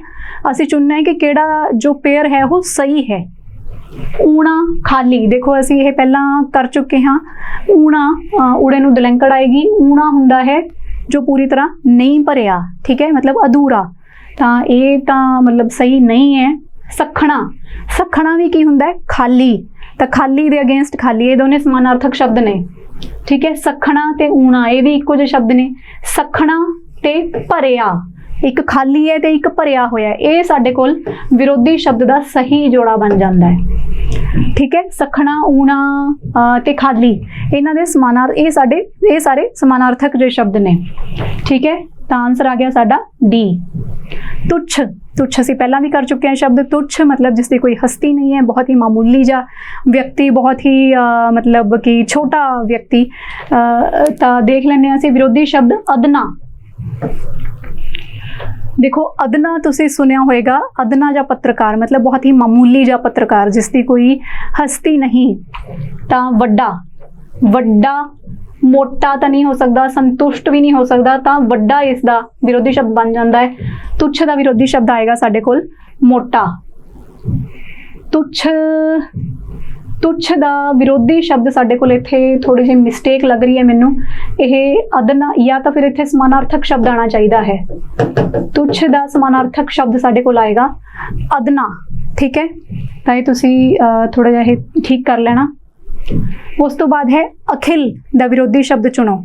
ਅਸੀਂ ਚੁਣਨਾ ਹੈ ਕਿ ਕਿਹੜਾ ਜੋ ਪੇਅਰ ਹੈ ਉਹ ਸਹੀ ਹੈ। ਊਣਾ ਖਾਲੀ, ਦੇਖੋ ਅਸੀਂ ਇਹ ਪਹਿਲਾਂ ਕਰ ਚੁੱਕੇ ਹਾਂ। ਊਣਾ ਊੜੇ ਨੂੰ ਦਲੰਕੜ ਆਏਗੀ। ਊਣਾ ਹੁੰਦਾ ਹੈ ਜੋ ਪੂਰੀ ਤਰ੍ਹਾਂ ਨਹੀਂ ਭਰਿਆ, ਠੀਕ ਹੈ, ਮਤਲਬ ਅਧੂਰਾ, ਤਾਂ ਇਹ ਤਾਂ ਮਤਲਬ ਸਹੀ ਨਹੀਂ ਹੈ। ਸਖਣਾ, ਸਖਣਾ ਵੀ ਕੀ ਹੁੰਦਾ ਹੈ? ਖਾਲੀ। ਤਾਂ ਖਾਲੀ ਦੇ ਅਗੇਂਸਟ ਖਾਲੀ, ਇਹ ਦੋਨੇ ਸਮਾਨਾਰਥਕ ਸ਼ਬਦ ਨੇ, ਠੀਕ ਹੈ। ਸਖਣਾ ਤੇ ਊਣਾ ਇਹ ਵੀ ਇੱਕੋ ਜਿਹੇ ਸ਼ਬਦ ਨੇ। ਸਖਣਾ ਤੇ ਭਰਿਆ, ਇੱਕ ਖਾਲੀ ਹੈ ਤੇ ਇੱਕ ਭਰਿਆ ਹੋਇਆ, ਇਹ ਸਾਡੇ ਕੋਲ ਵਿਰੋਧੀ ਸ਼ਬਦ ਦਾ ਸਹੀ ਜੋੜਾ ਬਣ ਜਾਂਦਾ ਹੈ, ਠੀਕ ਹੈ। ਸਖਣਾ, ਊਣਾ ਤੇ ਖਾਲੀ, ਇਹਨਾਂ ਦੇ ਇਹ ਸਾਰੇ ਸਮਾਨਾਰਥਕ ਜਿਹੇ ਸ਼ਬਦ ਨੇ, ਠੀਕ ਹੈ। ਤਾਂ ਆਨਸਰ ਆ ਗਿਆ ਸਾਡਾ ਡੀ। ਤੁੱਛ, ਤੁੱਛ ਅਸੀਂ ਪਹਿਲਾਂ ਵੀ ਕਰ ਚੁੱਕੇ ਹਾਂ ਸ਼ਬਦ। ਤੁੱਛ ਮਤਲਬ ਜਿਸ ਦੀ ਕੋਈ ਹਸਤੀ ਨਹੀਂ ਹੈ, ਬਹੁਤ ਹੀ ਮਾਮੂਲੀ ਜਿਹਾ ਵਿਅਕਤੀ, ਬਹੁਤ ਹੀ ਮਤਲਬ ਕਿ ਛੋਟਾ ਵਿਅਕਤੀ। ਤਾਂ ਦੇਖ ਲੈਂਦੇ ਹਾਂ ਅਸੀਂ ਵਿਰੋਧੀ ਸ਼ਬਦ ਅਦਨਾ। ਦੇਖੋ ਅਦਨਾ ਤੁਸੀਂ ਸੁਣਿਆ ਹੋਏਗਾ, ਅਦਨਾ ਜਾਂ ਪੱਤਰਕਾਰ ਮਤਲਬ ਬਹੁਤ ਹੀ ਮਾਮੂਲੀ ਜਿਹਾ ਪੱਤਰਕਾਰ ਜਿਸ ਦੀ ਕੋਈ ਹਸਤੀ ਨਹੀਂ। ਤਾਂ ਵੱਡਾ, ਵੱਡਾ ਮੋਟਾ ਤਾਂ ਨਹੀਂ ਹੋ ਸਕਦਾ, ਸੰਤੁਸ਼ਟ ਵੀ ਨਹੀਂ ਹੋ ਸਕਦਾ, ਤਾਂ ਵੱਡਾ ਇਸ ਦਾ ਵਿਰੋਧੀ ਸ਼ਬਦ ਬਣ ਜਾਂਦਾ ਹੈ। ਤੁੱਛ ਦਾ ਵਿਰੋਧੀ ਸ਼ਬਦ ਆਏਗਾ ਸਾਡੇ ਕੋਲ ਮੋਟਾ। ਤੁੱਛ, ਤੁੱਛ ਦਾ ਵਿਰੋਧੀ ਸ਼ਬਦ ਸਾਡੇ ਕੋਲ ਇੱਥੇ ਥੋੜੀ ਜਿਹੀ ਮਿਸਟੇਕ ਲੱਗ ਰਹੀ ਹੈ ਮੈਨੂੰ। ਇਹ ਅਦਨਾ ਜਾਂ ਤਾਂ ਫਿਰ ਇੱਥੇ ਸਮਾਨਾਰਥਕ ਸ਼ਬਦ ਆਉਣਾ ਚਾਹੀਦਾ ਹੈ। ਤੁੱਛ ਦਾ ਸਮਾਨਾਰਥਕ ਸ਼ਬਦ ਸਾਡੇ ਕੋਲ ਆਏਗਾ ਅਦਨਾ, ਠੀਕ ਹੈ। ਤਾਂ ਇਹ ਤੁਸੀਂ ਥੋੜਾ ਜਿਹਾ ਇਹ ਠੀਕ ਕਰ ਲੈਣਾ। ਉਸ ਤੋਂ ਬਾਅਦ ਹੈ ਅਖਿਲ ਦਾ ਵਿਰੋਧੀ ਸ਼ਬਦ ਚੁਣੋ।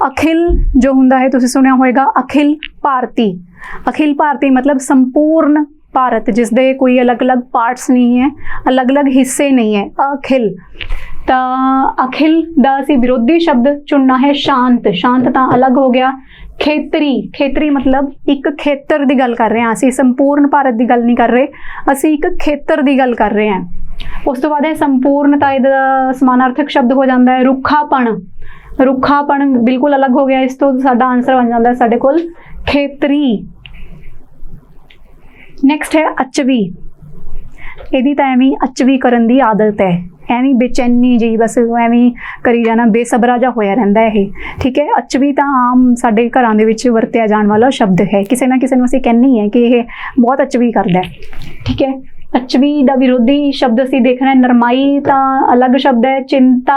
ਅਖਿਲ ਜੋ ਹੁੰਦਾ ਹੈ ਤੁਸੀਂ ਸੁਣਿਆ ਹੋਏਗਾ ਅਖਿਲ ਭਾਰਤੀ। ਅਖਿਲ ਭਾਰਤੀ ਮਤਲਬ ਸੰਪੂਰਨ ਭਾਰਤ, ਜਿਸ ਦੇ ਕੋਈ ਅਲੱਗ-ਅਲੱਗ ਪਾਰਟਸ ਨਹੀਂ ਹੈ, ਅਲੱਗ-ਅਲੱਗ ਹਿੱਸੇ ਨਹੀਂ ਹੈ, ਅਖਿਲ। ਤਾਂ ਅਖਿਲ ਦਾ ਅਸੀਂ ਵਿਰੋਧੀ ਸ਼ਬਦ ਚੁਣਨਾ ਹੈ ਸ਼ਾਂਤ। ਸ਼ਾਂਤ ਤਾਂ ਅਲੱਗ ਹੋ ਗਿਆ। ਖੇਤਰੀ, ਖੇਤਰੀ ਮਤਲਬ ਇੱਕ ਖੇਤਰ ਦੀ ਗੱਲ ਕਰ ਰਹੇ ਹਾਂ ਅਸੀਂ, ਸੰਪੂਰਨ ਭਾਰਤ ਦੀ ਗੱਲ ਨਹੀਂ ਕਰ ਰਹੇ, ਅਸੀਂ ਇੱਕ ਖੇਤਰ ਦੀ ਗੱਲ ਕਰ ਰਹੇ ਹਾਂ। ਉਸ ਤੋਂ ਬਾਅਦ ਹੈ ਸੰਪੂਰਨਤਾ, ਇਹਦਾ ਸਮਾਨਾਰਥਕ ਸ਼ਬਦ ਹੋ ਜਾਂਦਾ ਹੈ ਰੁੱਖਾਪਣ। ਰੁੱਖਾਪਣ ਬਿਲਕੁਲ ਅਲੱਗ ਹੋ ਗਿਆ ਇਸ ਤੋਂ, ਸਾਡਾ ਆਨਸਰ ਬਣ ਜਾਂਦਾ ਸਾਡੇ ਕੋਲ ਖੇਤਰੀ। ਨੈਕਸਟ ਹੈ ਅਚਵੀ। ਇਹਦੀ ਤਾਂ ਐਵੇਂ ਅਚਵੀ ਕਰਨ ਦੀ ਆਦਤ ਹੈ, ਐਵੇਂ ਬੇਚੈਨੀ ਜੀ ਬਸ ਐਵੇਂ ਕਰੀ ਜਾਣਾ, ਬੇਸਬਰਾ ਜਿਹਾ ਹੋਇਆ ਰਹਿੰਦਾ ਇਹ, ਠੀਕ ਹੈ। ਅਚਵੀ ਤਾਂ ਆਮ ਸਾਡੇ ਘਰਾਂ ਦੇ ਵਿੱਚ ਵਰਤਿਆ ਜਾਣ ਵਾਲਾ ਸ਼ਬਦ ਹੈ, ਕਿਸੇ ਨਾ ਕਿਸੇ ਨੂੰ ਅਸੀਂ ਕਹਿੰਦੇ ਹਾਂ ਕਿ ਇਹ ਬਹੁਤ ਅਚਵੀ ਕਰਦਾ ਹੈ, ਠੀਕ ਹੈ। ਅਚਵੀ ਦਾ ਵਿਰੋਧੀ ਸ਼ਬਦ ਅਸੀਂ ਦੇਖਣਾ ਹੈ ਨਰਮਾਈ, ਤਾਂ ਅਲੱਗ ਸ਼ਬਦ ਹੈ। ਚਿੰਤਾ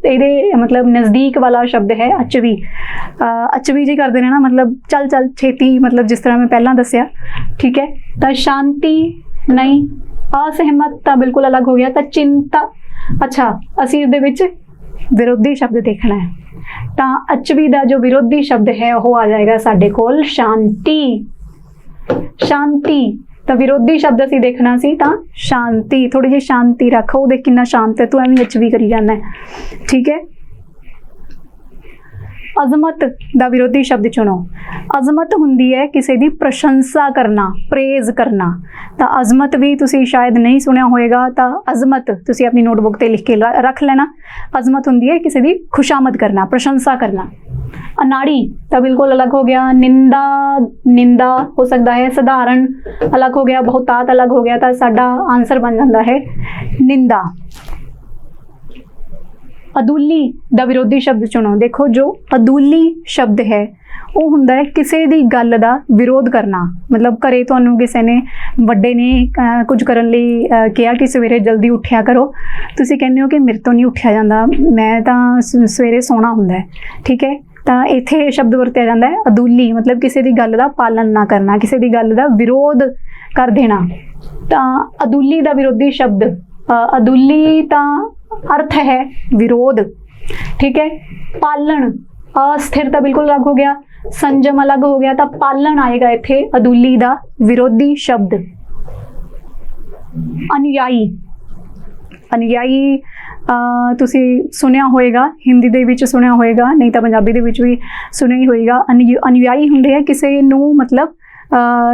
ਇਹਦੇ ਮਤਲਬ ਨਜ਼ਦੀਕ ਵਾਲਾ ਸ਼ਬਦ ਹੈ ਅਚਵੀ। ਅਚਵੀ ਜੀ ਕਰਦੇ ਨੇ ਨਾ, ਮਤਲਬ ਚੱਲ ਚੱਲ ਛੇਤੀ, ਮਤਲਬ ਜਿਸ ਤਰ੍ਹਾਂ ਮੈਂ ਪਹਿਲਾਂ ਦੱਸਿਆ, ਠੀਕ ਹੈ। ਤਾਂ ਸ਼ਾਂਤੀ ਨਹੀਂ। ਅਸਹਿਮਤ ਤਾਂ ਬਿਲਕੁਲ ਅਲੱਗ ਹੋ ਗਿਆ। ਤਾਂ ਚਿੰਤਾ, ਅੱਛਾ ਅਸੀਂ ਇਸ ਦੇ ਵਿੱਚ ਵਿਰੋਧੀ ਸ਼ਬਦ ਦੇਖਣਾ ਹੈ। ਤਾਂ ਅਚਵੀ ਦਾ ਜੋ ਵਿਰੋਧੀ ਸ਼ਬਦ ਹੈ ਉਹ ਆ ਜਾਏਗਾ ਸਾਡੇ ਕੋਲ ਸ਼ਾਂਤੀ। ਸ਼ਾਂਤੀ ਤਾਂ ਵਿਰੋਧੀ ਸ਼ਬਦ ਅਸੀਂ ਦੇਖਣਾ ਸੀ, ਤਾਂ ਸ਼ਾਂਤੀ। ਥੋੜੀ ਜਿਹੀ ਸ਼ਾਂਤੀ ਰੱਖ, ਉਹ ਦੇਖ ਕਿੰਨਾ ਸ਼ਾਂਤ ਹੈ, ਤੂੰ ਐਵੇਂ ਅਚਵੀ ਕਰੀ ਜਾਂਦਾ, ਠੀਕ ਹੈ। ਅਜ਼ਮਤ ਦਾ ਵਿਰੋਧੀ ਸ਼ਬਦ ਚੁਣੋ। ਅਜ਼ਮਤ ਹੁੰਦੀ ਹੈ ਕਿਸੇ ਦੀ ਪ੍ਰਸ਼ੰਸਾ ਕਰਨਾ, ਪ੍ਰੇਜ਼ ਕਰਨਾ। ਤਾਂ ਅਜ਼ਮਤ ਵੀ ਤੁਸੀਂ ਸ਼ਾਇਦ ਨਹੀਂ ਸੁਣਿਆ ਹੋਏਗਾ, ਤਾਂ ਅਜ਼ਮਤ ਤੁਸੀਂ ਆਪਣੀ ਨੋਟਬੁੱਕ ਤੇ ਲਿਖ ਕੇ ਰੱਖ ਲੈਣਾ। ਅਜ਼ਮਤ ਹੁੰਦੀ ਹੈ ਕਿਸੇ ਦੀ ਖੁਸ਼ਾਮਦ ਕਰਨਾ, ਪ੍ਰਸ਼ੰਸਾ ਕਰਨਾ। ਅਨਾੜੀ ਤਾਂ ਬਿਲਕੁਲ ਅਲੱਗ ਹੋ ਗਿਆ। ਨਿੰਦਾ, ਨਿੰਦਾ ਹੋ ਸਕਦਾ ਹੈ। ਸਧਾਰਨ ਅਲੱਗ ਹੋ ਗਿਆ, ਬਹੁਤਾਤ ਅਲੱਗ ਹੋ ਗਿਆ, ਤਾਂ ਸਾਡਾ ਆਨਸਰ ਬਣ ਜਾਂਦਾ ਹੈ ਨਿੰਦਾ। ਅਦੁੱਲੀ ਦਾ ਵਿਰੋਧੀ ਸ਼ਬਦ ਚੁਣੋ। ਦੇਖੋ ਜੋ ਅਦੁੱਲੀ ਸ਼ਬਦ ਹੈ ਉਹ ਹੁੰਦਾ ਹੈ ਕਿਸੇ ਦੀ ਗੱਲ ਦਾ ਵਿਰੋਧ ਕਰਨਾ। ਮਤਲਬ ਘਰੇ ਤੁਹਾਨੂੰ ਕਿਸੇ ਨੇ, ਵੱਡੇ ਨੇ ਕੁਝ ਕਰਨ ਲਈ ਕਿਹਾ ਕਿ ਸਵੇਰੇ ਜਲਦੀ ਉੱਠਿਆ ਕਰੋ, ਤੁਸੀਂ ਕਹਿੰਦੇ ਹੋ ਕਿ ਮੇਰੇ ਤੋਂ ਨਹੀਂ ਉੱਠਿਆ ਜਾਂਦਾ, ਮੈਂ ਤਾਂ ਸਵੇਰੇ ਸੌਣਾ ਹੁੰਦਾ ਹੈ, ਠੀਕ ਹੈ। ਤਾਂ ਇੱਥੇ ਇਹ ਸ਼ਬਦ ਵਰਤਿਆ ਜਾਂਦਾ ਹੈ ਅਦੁੱਲੀ, ਮਤਲਬ ਕਿਸੇ ਦੀ ਗੱਲ ਦਾ ਪਾਲਣ ਨਾ ਕਰਨਾ, ਕਿਸੇ ਦੀ ਗੱਲ ਦਾ ਵਿਰੋਧ ਕਰ ਦੇਣਾ। ਤਾਂ ਅਦੁੱਲੀ ਦਾ ਵਿਰੋਧੀ ਸ਼ਬਦ, ਅਦੁੱਲੀ ਤਾਂ ਅਰਥ ਹੈ ਵਿਰੋਧ, ਠੀਕ ਹੈ। ਪਾਲਣ, ਅਸਥਿਰਤਾ ਬਿਲਕੁਲ ਅਲੱਗ ਹੋ ਗਿਆ, ਸੰਜਮ ਅਲੱਗ ਹੋ ਗਿਆ, ਤਾਂ ਪਾਲਣ ਆਏਗਾ ਇੱਥੇ ਅਦੁੱਲੀ ਦਾ ਵਿਰੋਧੀ ਸ਼ਬਦ। ਅਨੁਯਾਈ, ਅਨੁਯਾਈ ਤੁਸੀਂ ਸੁਣਿਆ ਹੋਏਗਾ, ਹਿੰਦੀ ਦੇ ਵਿੱਚ ਸੁਣਿਆ ਹੋਏਗਾ, ਨਹੀਂ ਤਾਂ ਪੰਜਾਬੀ ਦੇ ਵਿੱਚ ਵੀ ਸੁਣਿਆ ਹੀ ਹੋਏਗਾ। ਅਨੁਯਾਈ ਹੁੰਦੇ ਆ ਕਿਸੇ ਨੂੰ, ਮਤਲਬ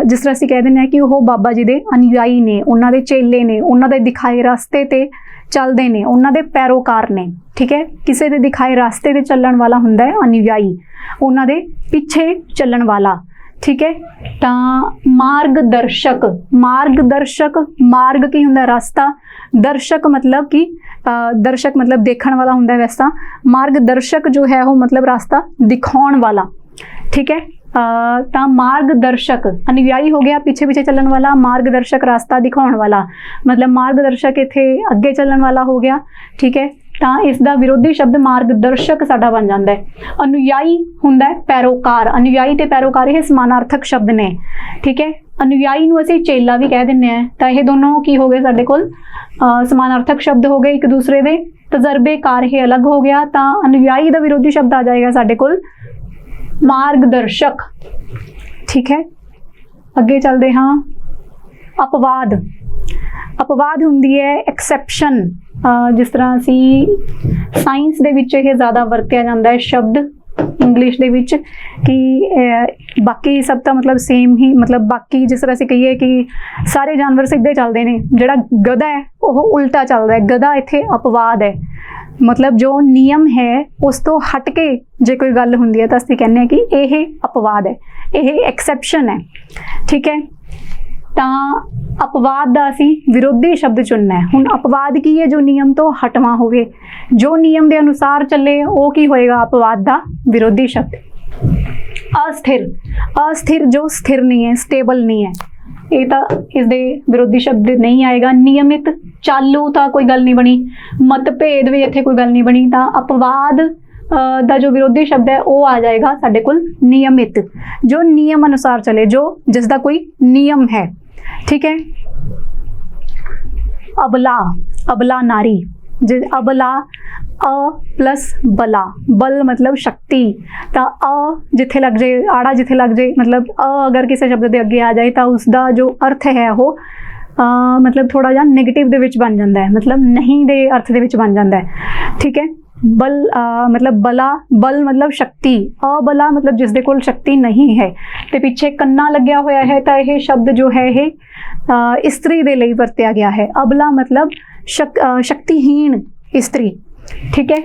ਜਿਸ ਤਰ੍ਹਾਂ ਅਸੀਂ ਕਹਿ ਦਿੰਦੇ ਹਾਂ ਕਿ ਉਹ ਬਾਬਾ ਜੀ ਦੇ ਅਨੁਯਾਈ ਨੇ, ਉਹਨਾਂ ਦੇ ਚੇਲੇ ਨੇ, ਉਹਨਾਂ ਦੇ ਦਿਖਾਏ ਰਸਤੇ ਤੇ ਚੱਲਦੇ ਨੇ, ਉਹਨਾਂ ਦੇ ਪੈਰੋਕਾਰ ਨੇ, ਠੀਕ ਹੈ। ਕਿਸੇ ਦੇ ਦਿਖਾਏ ਰਸਤੇ ਤੇ ਚੱਲਣ ਵਾਲਾ ਹੁੰਦਾ ਹੈ ਅਨੁਯਾਈ, ਉਹਨਾਂ ਦੇ ਪਿੱਛੇ ਚੱਲਣ ਵਾਲਾ। ठीक है। ਤਾਂ ਮਾਰਗਦਰਸ਼ਕ, ਮਾਰਗਦਰਸ਼ਕ, ਮਾਰਗ ਕੀ ਹੁੰਦਾ ਰਸਤਾ, ਦਰਸ਼ਕ मतलब कि दर्शक मतलब देखने वाला होंगे, वैसा मार्गदर्शक जो है वो मतलब रास्ता दिखाने वाला, ठीक है। तो मार्गदर्शक अनुयायी हो गया, पीछे पीछे चलने वाला, मार्गदर्शक रास्ता दिखाने वाला मतलब मार्गदर्शक इत्थे अगे चलने वाला हो गया, ठीक है। तो इसका विरोधी शब्द मार्गदर्शक साडा बन जाता है। अनुयायी हुंदा है पैरोकार, अनुयायी ते पैरोकार ये समानार्थक शब्द ने, ठीक है। अनुयायी नूं असीं चेला भी कह दिंदे आ, तो ये दोनों की हो गए साडे कोल समानार्थक शब्द हो गए एक दूसरे दे। तजर्बेकार ये अलग हो गया, तो अनुयायी का विरोधी शब्द आ जाएगा साडे कोल मार्गदर्शक, ठीक है। अगे चलते हाँ। अपवाद, अपवाद हुंदी है एक्सैप्शन, जिस तरह असी साइंस दे विच ये ज़्यादा वरत्या जाता है शब्द इंग्लिश दे विच कि बाकी सब तो मतलब सेम ही, मतलब बाकी जिस तरह असी कहिए कि सारे जानवर सीधे चलते हैं, जिहड़ा गधा है वो उल्टा चलता है, गधा इत्थे अपवाद है, मतलब जो नियम है उस तो हट के जे कोई गल हुंदी है तो असीं कहने कि यह अपवाद है, यह एक्सैप्शन है, ठीक है। तो अपवाद का असी विरोधी शब्द चुनना है। हुण अपवाद की है जो नियम तो हटवा होवे, जो नियम के अनुसार चले वो की होएगा अपवाद का विरोधी शब्द। अस्थिर, अस्थिर जो स्थिर नहीं है, स्टेबल नहीं है, ये तो इसके विरोधी शब्द नहीं आएगा। नियमित, चालू तो कोई गल नहीं बनी, मतभेद भी इत्थे कोई गल नहीं बनी, तो अपवाद दा जो विरोधी शब्द है वो आ जाएगा साडे कोल नियमित, जो नियम अनुसार चले, जो जिसका कोई नियम है, ठीक है। अबला, अबला नारी, अबला अ प्लस बला, बल मतलब शक्ति, तो अ जिथे लग जाए, आड़ा जिथे लग जाए, मतलब अ अगर किसी शब्द के अगे आ जाए तो उसका जो अर्थ है वो मतलब थोड़ा जा नेगेटिव दे विच बन जाता है, मतलब नहीं दे अर्थ दे विच बन जाता है, ठीक है। बल मतलब बला, बल मतलब शक्ति, अबला मतलब जिसदे कोल शक्ति नहीं है, तो पीछे कन्ना लग्या होया है, तो यह शब्द जो है ये स्त्री दे लई वरत्या गया है। अबला मतलब शक्तिहीन स्त्री, ठीक है।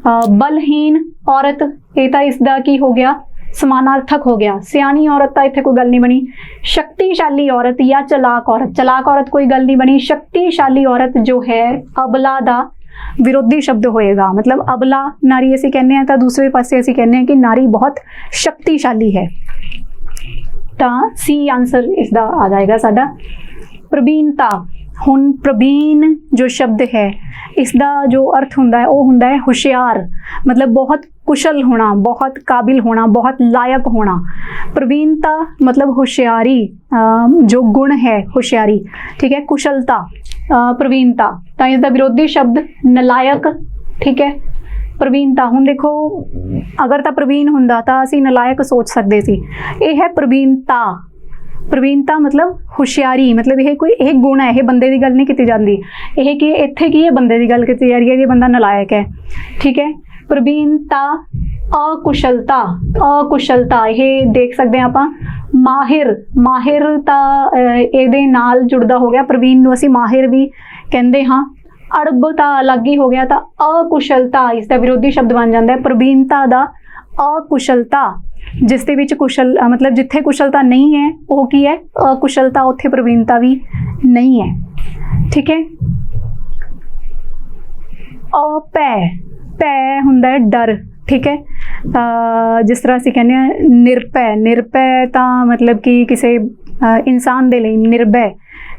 बलहीन औरत, ये तो इसका की हो गया समानार्थक हो गया। सियानी औरत तो इत्थे कोई गल नहीं बनी। शक्तिशाली औरत या चलाक औरत, चलाक औरत कोई गल नहीं बनी। शक्तिशाली औरत जो है अबला दा विरोधी शब्द होएगा, मतलब अबला नारी असीं कहने हैं, तो दूसरे पासे असीं कहने हैं कि नारी बहुत शक्तिशाली है, तो सी आंसर इसका आ जाएगा साडा। प्रवीणता, हुण प्रवीण जो शब्द है इसका जो अर्थ हुंदा है वो हुंदा है होशियार, मतलब बहुत कुशल होना, बहुत काबिल होना, बहुत लायक होना। प्रवीणता मतलब होशियारी, जो गुण है होशियारी, ठीक है। कुशलता, प्रवीणता, तो इसका विरोधी शब्द नलायक, ठीक है। प्रवीणता, हुण देखो अगर तो प्रवीण हुंदा तो असीं नलायक सोच सकते सी, यह है प्रवीणता। प्रवीणता मतलब होशियारी, मतलब यह कोई यह गुण है, यह बंदे की गल नहीं की जाती, यह कि इत्थे की बंदे की गल की जा रही है कि बंदा नलायक है, ठीक है। प्रवीणता। अकुशलता, अकुशलता ये देख सकते हैं आप। माहिर, माहिर तो ये नाल जुड़दा हो गया, प्रवीण नूं असीं माहिर भी कहते हाँ। अड़ब तो अलग ही हो गया, तो अकुशलता इसका विरोधी शब्द बन जाता है। प्रवीणता दा अकुशलता, जिसदे विच कुशल मतलब जिथे कुशलता नहीं है वो की है अकुशलता, उत्थे प्रवीणता भी नहीं है, ठीक है। अपै, पै हुंदा है डर, ठीक है। जिस तरह असीं कहने हैं निरभै, निरभै तो मतलब कि किसी इंसान दे लई निर्भय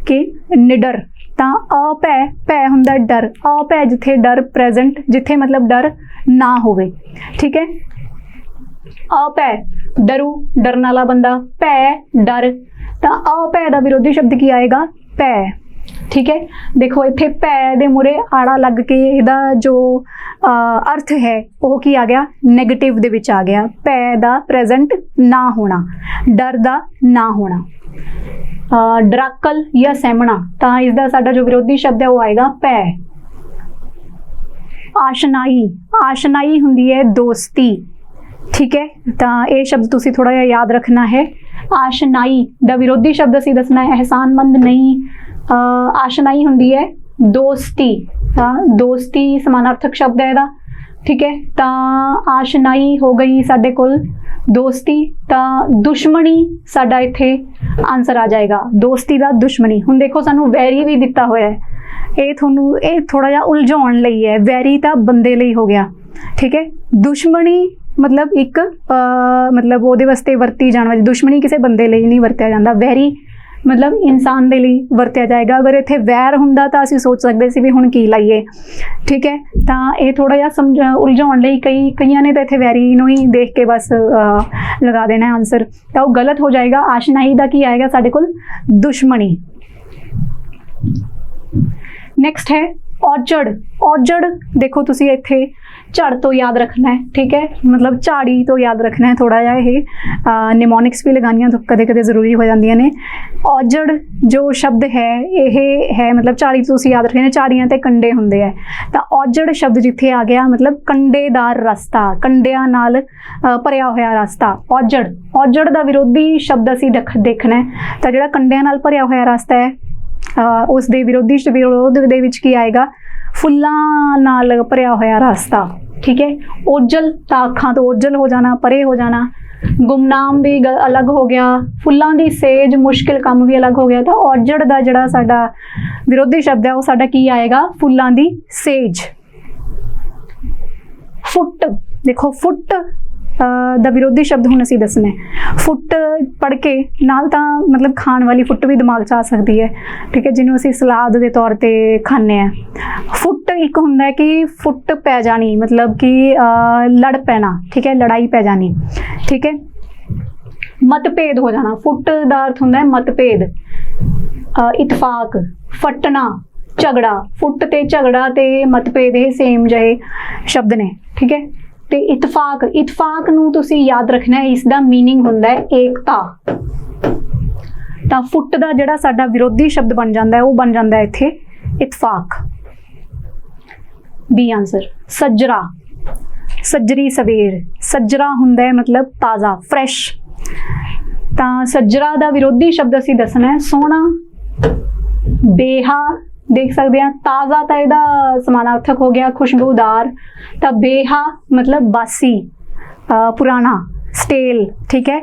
कि निडर, तो अपै, पै हुंदा डर, अपै जिथे डर प्रेजेंट, जिथे मतलब डर ना होवे, ठीक है। अपै डरू, डरन वाला बंदा, भै डर, तो अपै दा विरोधी शब्द की आएगा भै, ठीक है। देखो इत्थे भै दे मूरे आड़ा लग के इहदा जो अर्थ है वो की आ गया नैगेटिव दे विच आ गया। भै दा प्रेजेंट ना होना, डर दा ना होना। डराकल या सहमना, तो इसका साडा जो विरोधी शब्द है वो आएगा भै। आशनाई, आशनाई हुंदी है दोस्ती, ठीक है। तो ये शब्द तुसी थोड़ा जिहा याद रखना है। आशनाई दा विरोधी शब्द असीं दसना है एहसानमंद नहीं, आशनाई हुंदी है दोस्ती, दोस्ती समानार्थक शब्द है इहदा, ठीक है। तो आशनाई हो गई साडे कोल ਦੋਸਤੀ ਤਾਂ ਦੁਸ਼ਮਣੀ ਸਾਡਾ ਇੱਥੇ ਆਨਸਰ ਆ ਜਾਏਗਾ। ਦੋਸਤੀ ਦਾ ਦੁਸ਼ਮਣੀ। ਹੁਣ ਦੇਖੋ ਸਾਨੂੰ ਵੈਰੀ ਵੀ ਦਿੱਤਾ ਹੋਇਆ ਹੈ, ਇਹ ਤੁਹਾਨੂੰ ਇਹ ਥੋੜਾ ਜਿਹਾ ਉਲਝਾਉਣ ਲਈ ਹੈ। ਵੈਰੀ ਤਾਂ ਬੰਦੇ ਲਈ ਹੋ ਗਿਆ, ਠੀਕ ਹੈ। ਦੁਸ਼ਮਣੀ ਮਤਲਬ ਇੱਕ ਮਤਲਬ ਉਹਦੇ ਵਾਸਤੇ ਵਰਤੀ ਜਾਣ ਵਾਲੀ, ਦੁਸ਼ਮਣੀ ਕਿਸੇ ਬੰਦੇ ਲਈ ਨਹੀਂ ਵਰਤਿਆ ਜਾਂਦਾ। ਵੈਰੀ ਮਤਲਬ ਇਨਸਾਨ ਦੇ ਲਈ ਵਰਤਿਆ ਜਾਏਗਾ। ਅਗਰ ਇੱਥੇ ਵੈਰ ਹੁੰਦਾ ਤਾਂ ਅਸੀਂ ਸੋਚ ਸਕਦੇ ਸੀ ਵੀ ਹੁਣ ਕੀ ਲਾਈਏ, ਠੀਕ ਹੈ। ਤਾਂ ਇਹ ਥੋੜਾ ਜਿਹਾ ਉਲਝਾਉਣ ਲਈ ਕਈਆਂ ਨੇ ਤਾਂ ਇੱਥੇ ਵੈਰੀ ਨੂੰ ਹੀ ਦੇਖ ਕੇ ਬਸ ਲਗਾ ਦੇਣਾ ਆਨਸਰ, ਤਾਂ ਉਹ ਗਲਤ ਹੋ ਜਾਏਗਾ। ਆਸ਼ਨਾਈ ਦਾ ਕੀ ਆਏਗਾ ਸਾਡੇ ਕੋਲ? ਦੁਸ਼ਮਣੀ। ਨੈਕਸਟ ਹੈ ਔਜੜ। ਔਜੜ ਦੇਖੋ ਤੁਸੀਂ ਇੱਥੇ ਝੜ ਤੋਂ ਯਾਦ ਰੱਖਣਾ ਹੈ, ਠੀਕ ਹੈ। ਮਤਲਬ ਝਾੜੀ ਤੋਂ ਯਾਦ ਰੱਖਣਾ ਹੈ ਥੋੜਾ ਜਿਹਾ। ਇਹ ਨਿਮੋਨਿਕਸ ਵੀ ਲਗਾਉਣੀਆਂ ਤਾਂ ਕਦੇ ਕਦੇ ਜ਼ਰੂਰੀ ਹੋ ਜਾਂਦੀਆਂ ਨੇ। ਔਜੜ ਜੋ ਸ਼ਬਦ ਹੈ ਇਹ ਹੈ ਮਤਲਬ ਝਾੜੀ ਤੁਸੀਂ ਯਾਦ ਰੱਖਣਾ, ਝਾੜੀਆਂ ਤੇ ਕੰਡੇ ਹੁੰਦੇ ਆ। ਤਾਂ ਔਜੜ ਸ਼ਬਦ ਜਿੱਥੇ ਆ ਗਿਆ ਮਤਲਬ ਕੰਡੇਦਾਰ ਰਸਤਾ, ਕੰਡਿਆਂ ਨਾਲ ਭਰਿਆ ਹੋਇਆ ਰਸਤਾ। ਔਜੜ। ਔਜੜ ਦਾ ਵਿਰੋਧੀ ਸ਼ਬਦ ਅਸੀਂ ਦੇਖਣਾ ਹੈ। ਤਾਂ ਜਿਹੜਾ ਕੰਡਿਆਂ ਨਾਲ ਭਰਿਆ ਹੋਇਆ ਰਸਤਾ ਹੈ ਉਸ ਦੇ ਵਿਰੋਧ ਦੇ ਵਿੱਚ ਕੀ ਆਏਗਾ? ਫੁੱਲਾਂ ਨਾਲ ਭਰਿਆ ਹੋਇਆ ਰਸਤਾ, ਠੀਕ ਹੈ। ਓਜਲ ਤਾਂ ਅੱਖਾਂ ਤੋਂ ਓਜਲ ਹੋ ਜਾਣਾ, ਪਰੇ ਹੋ ਜਾਣਾ। ਗੁਮਨਾਮ ਵੀ ਅਲੱਗ ਹੋ ਗਿਆ। ਫੁੱਲਾਂ ਦੀ ਸੇਜ, ਮੁਸ਼ਕਿਲ ਕੰਮ ਵੀ ਅਲੱਗ ਹੋ ਗਿਆ। ਤਾਂ ਔਜੜ ਦਾ ਜਿਹੜਾ ਸਾਡਾ ਵਿਰੋਧੀ ਸ਼ਬਦ ਹੈ ਉਹ ਸਾਡਾ ਕੀ ਆਏਗਾ? ਫੁੱਲਾਂ ਦੀ ਸੇਜ। ਫੁੱਟ। ਦੇਖੋ ਫੁੱਟ ਦਾ ਵਿਰੋਧੀ ਸ਼ਬਦ ਹੁਣ ਅਸੀਂ ਦੱਸਣਾ ਹੈ। ਫੁੱਟ ਪੜ੍ਹ ਕੇ ਨਾਲ ਤਾਂ ਮਤਲਬ ਖਾਣ ਵਾਲੀ ਫੁੱਟ ਵੀ ਦਿਮਾਗ 'ਚ ਆ ਸਕਦੀ ਹੈ, ਠੀਕ ਹੈ, ਜਿਹਨੂੰ ਅਸੀਂ ਸਲਾਦ ਦੇ ਤੌਰ 'ਤੇ ਖਾਂਦੇ ਹਾਂ। ਫੁੱਟ ਇੱਕ ਹੁੰਦਾ ਹੈ ਕਿ ਫੁੱਟ ਪੈ ਜਾਣੀ, ਮਤਲਬ ਕਿ ਲੜ ਪੈਣਾ, ਠੀਕ ਹੈ, ਲੜਾਈ ਪੈ ਜਾਣੀ, ਠੀਕ ਹੈ। ਮਤਭੇਦ ਹੋ ਜਾਣਾ। ਫੁੱਟ ਦਾ ਅਰਥ ਹੁੰਦਾ ਹੈ ਮਤਭੇਦ, ਇਤਫਾਕ, ਫਟਣਾ, ਝਗੜਾ। ਫੁੱਟ ਤੇ ਝਗੜਾ ਤੇ ਮਤਭੇਦ ਇਹ ਸੇਮ ਜਿਹੇ ਸ਼ਬਦ ਨੇ, ਠੀਕ ਹੈ। ਤੇ ਇਤਫਾਕ, ਇਤਫਾਕ ਨੂੰ ਤੁਸੀਂ ਯਾਦ ਰੱਖਣਾ ਹੈ, ਇਸ ਦਾ ਮੀਨਿੰਗ ਹੁੰਦਾ ਹੈ ਏਕਤਾ। ਤਾਂ ਫੁੱਟ ਦਾ ਜਿਹੜਾ ਸਾਡਾ ਵਿਰੋਧੀ ਸ਼ਬਦ ਬਣ ਜਾਂਦਾ ਹੈ ਉਹ ਬਣ ਜਾਂਦਾ ਹੈ ਇੱਥੇ ਇਤਫਾਕ। B answer. ਸੱਜਰਾ। ਸੱਜਰੀ ਸਵੇਰ। ਸੱਜਰਾ ਹੁੰਦਾ ਹੈ ਮਤਲਬ ਤਾਜ਼ਾ, ਫਰੈਸ਼। ਤਾਂ ਸੱਜਰਾ ਦਾ ਵਿਰੋਧੀ ਸ਼ਬਦ ਅਸੀਂ ਦੱਸਣਾ ਹੈ ਸੋਹਣਾ। ਬੇਹਾ ਦੇਖ ਸਕਦੇ ਹਾਂ, ਤਾਜ਼ਾ ਤਾਂ ਇਹਦਾ ਸਮਾਨਾਰਥਕ ਹੋ ਗਿਆ ਖੁਸ਼ਬੂਦਾਰ। ਤਾਂ ਬੇਹਾ ਮਤਲਬ ਬਾਸੀ, ਪੁਰਾਣਾ, ਸਟੇਲ, ਠੀਕ ਹੈ।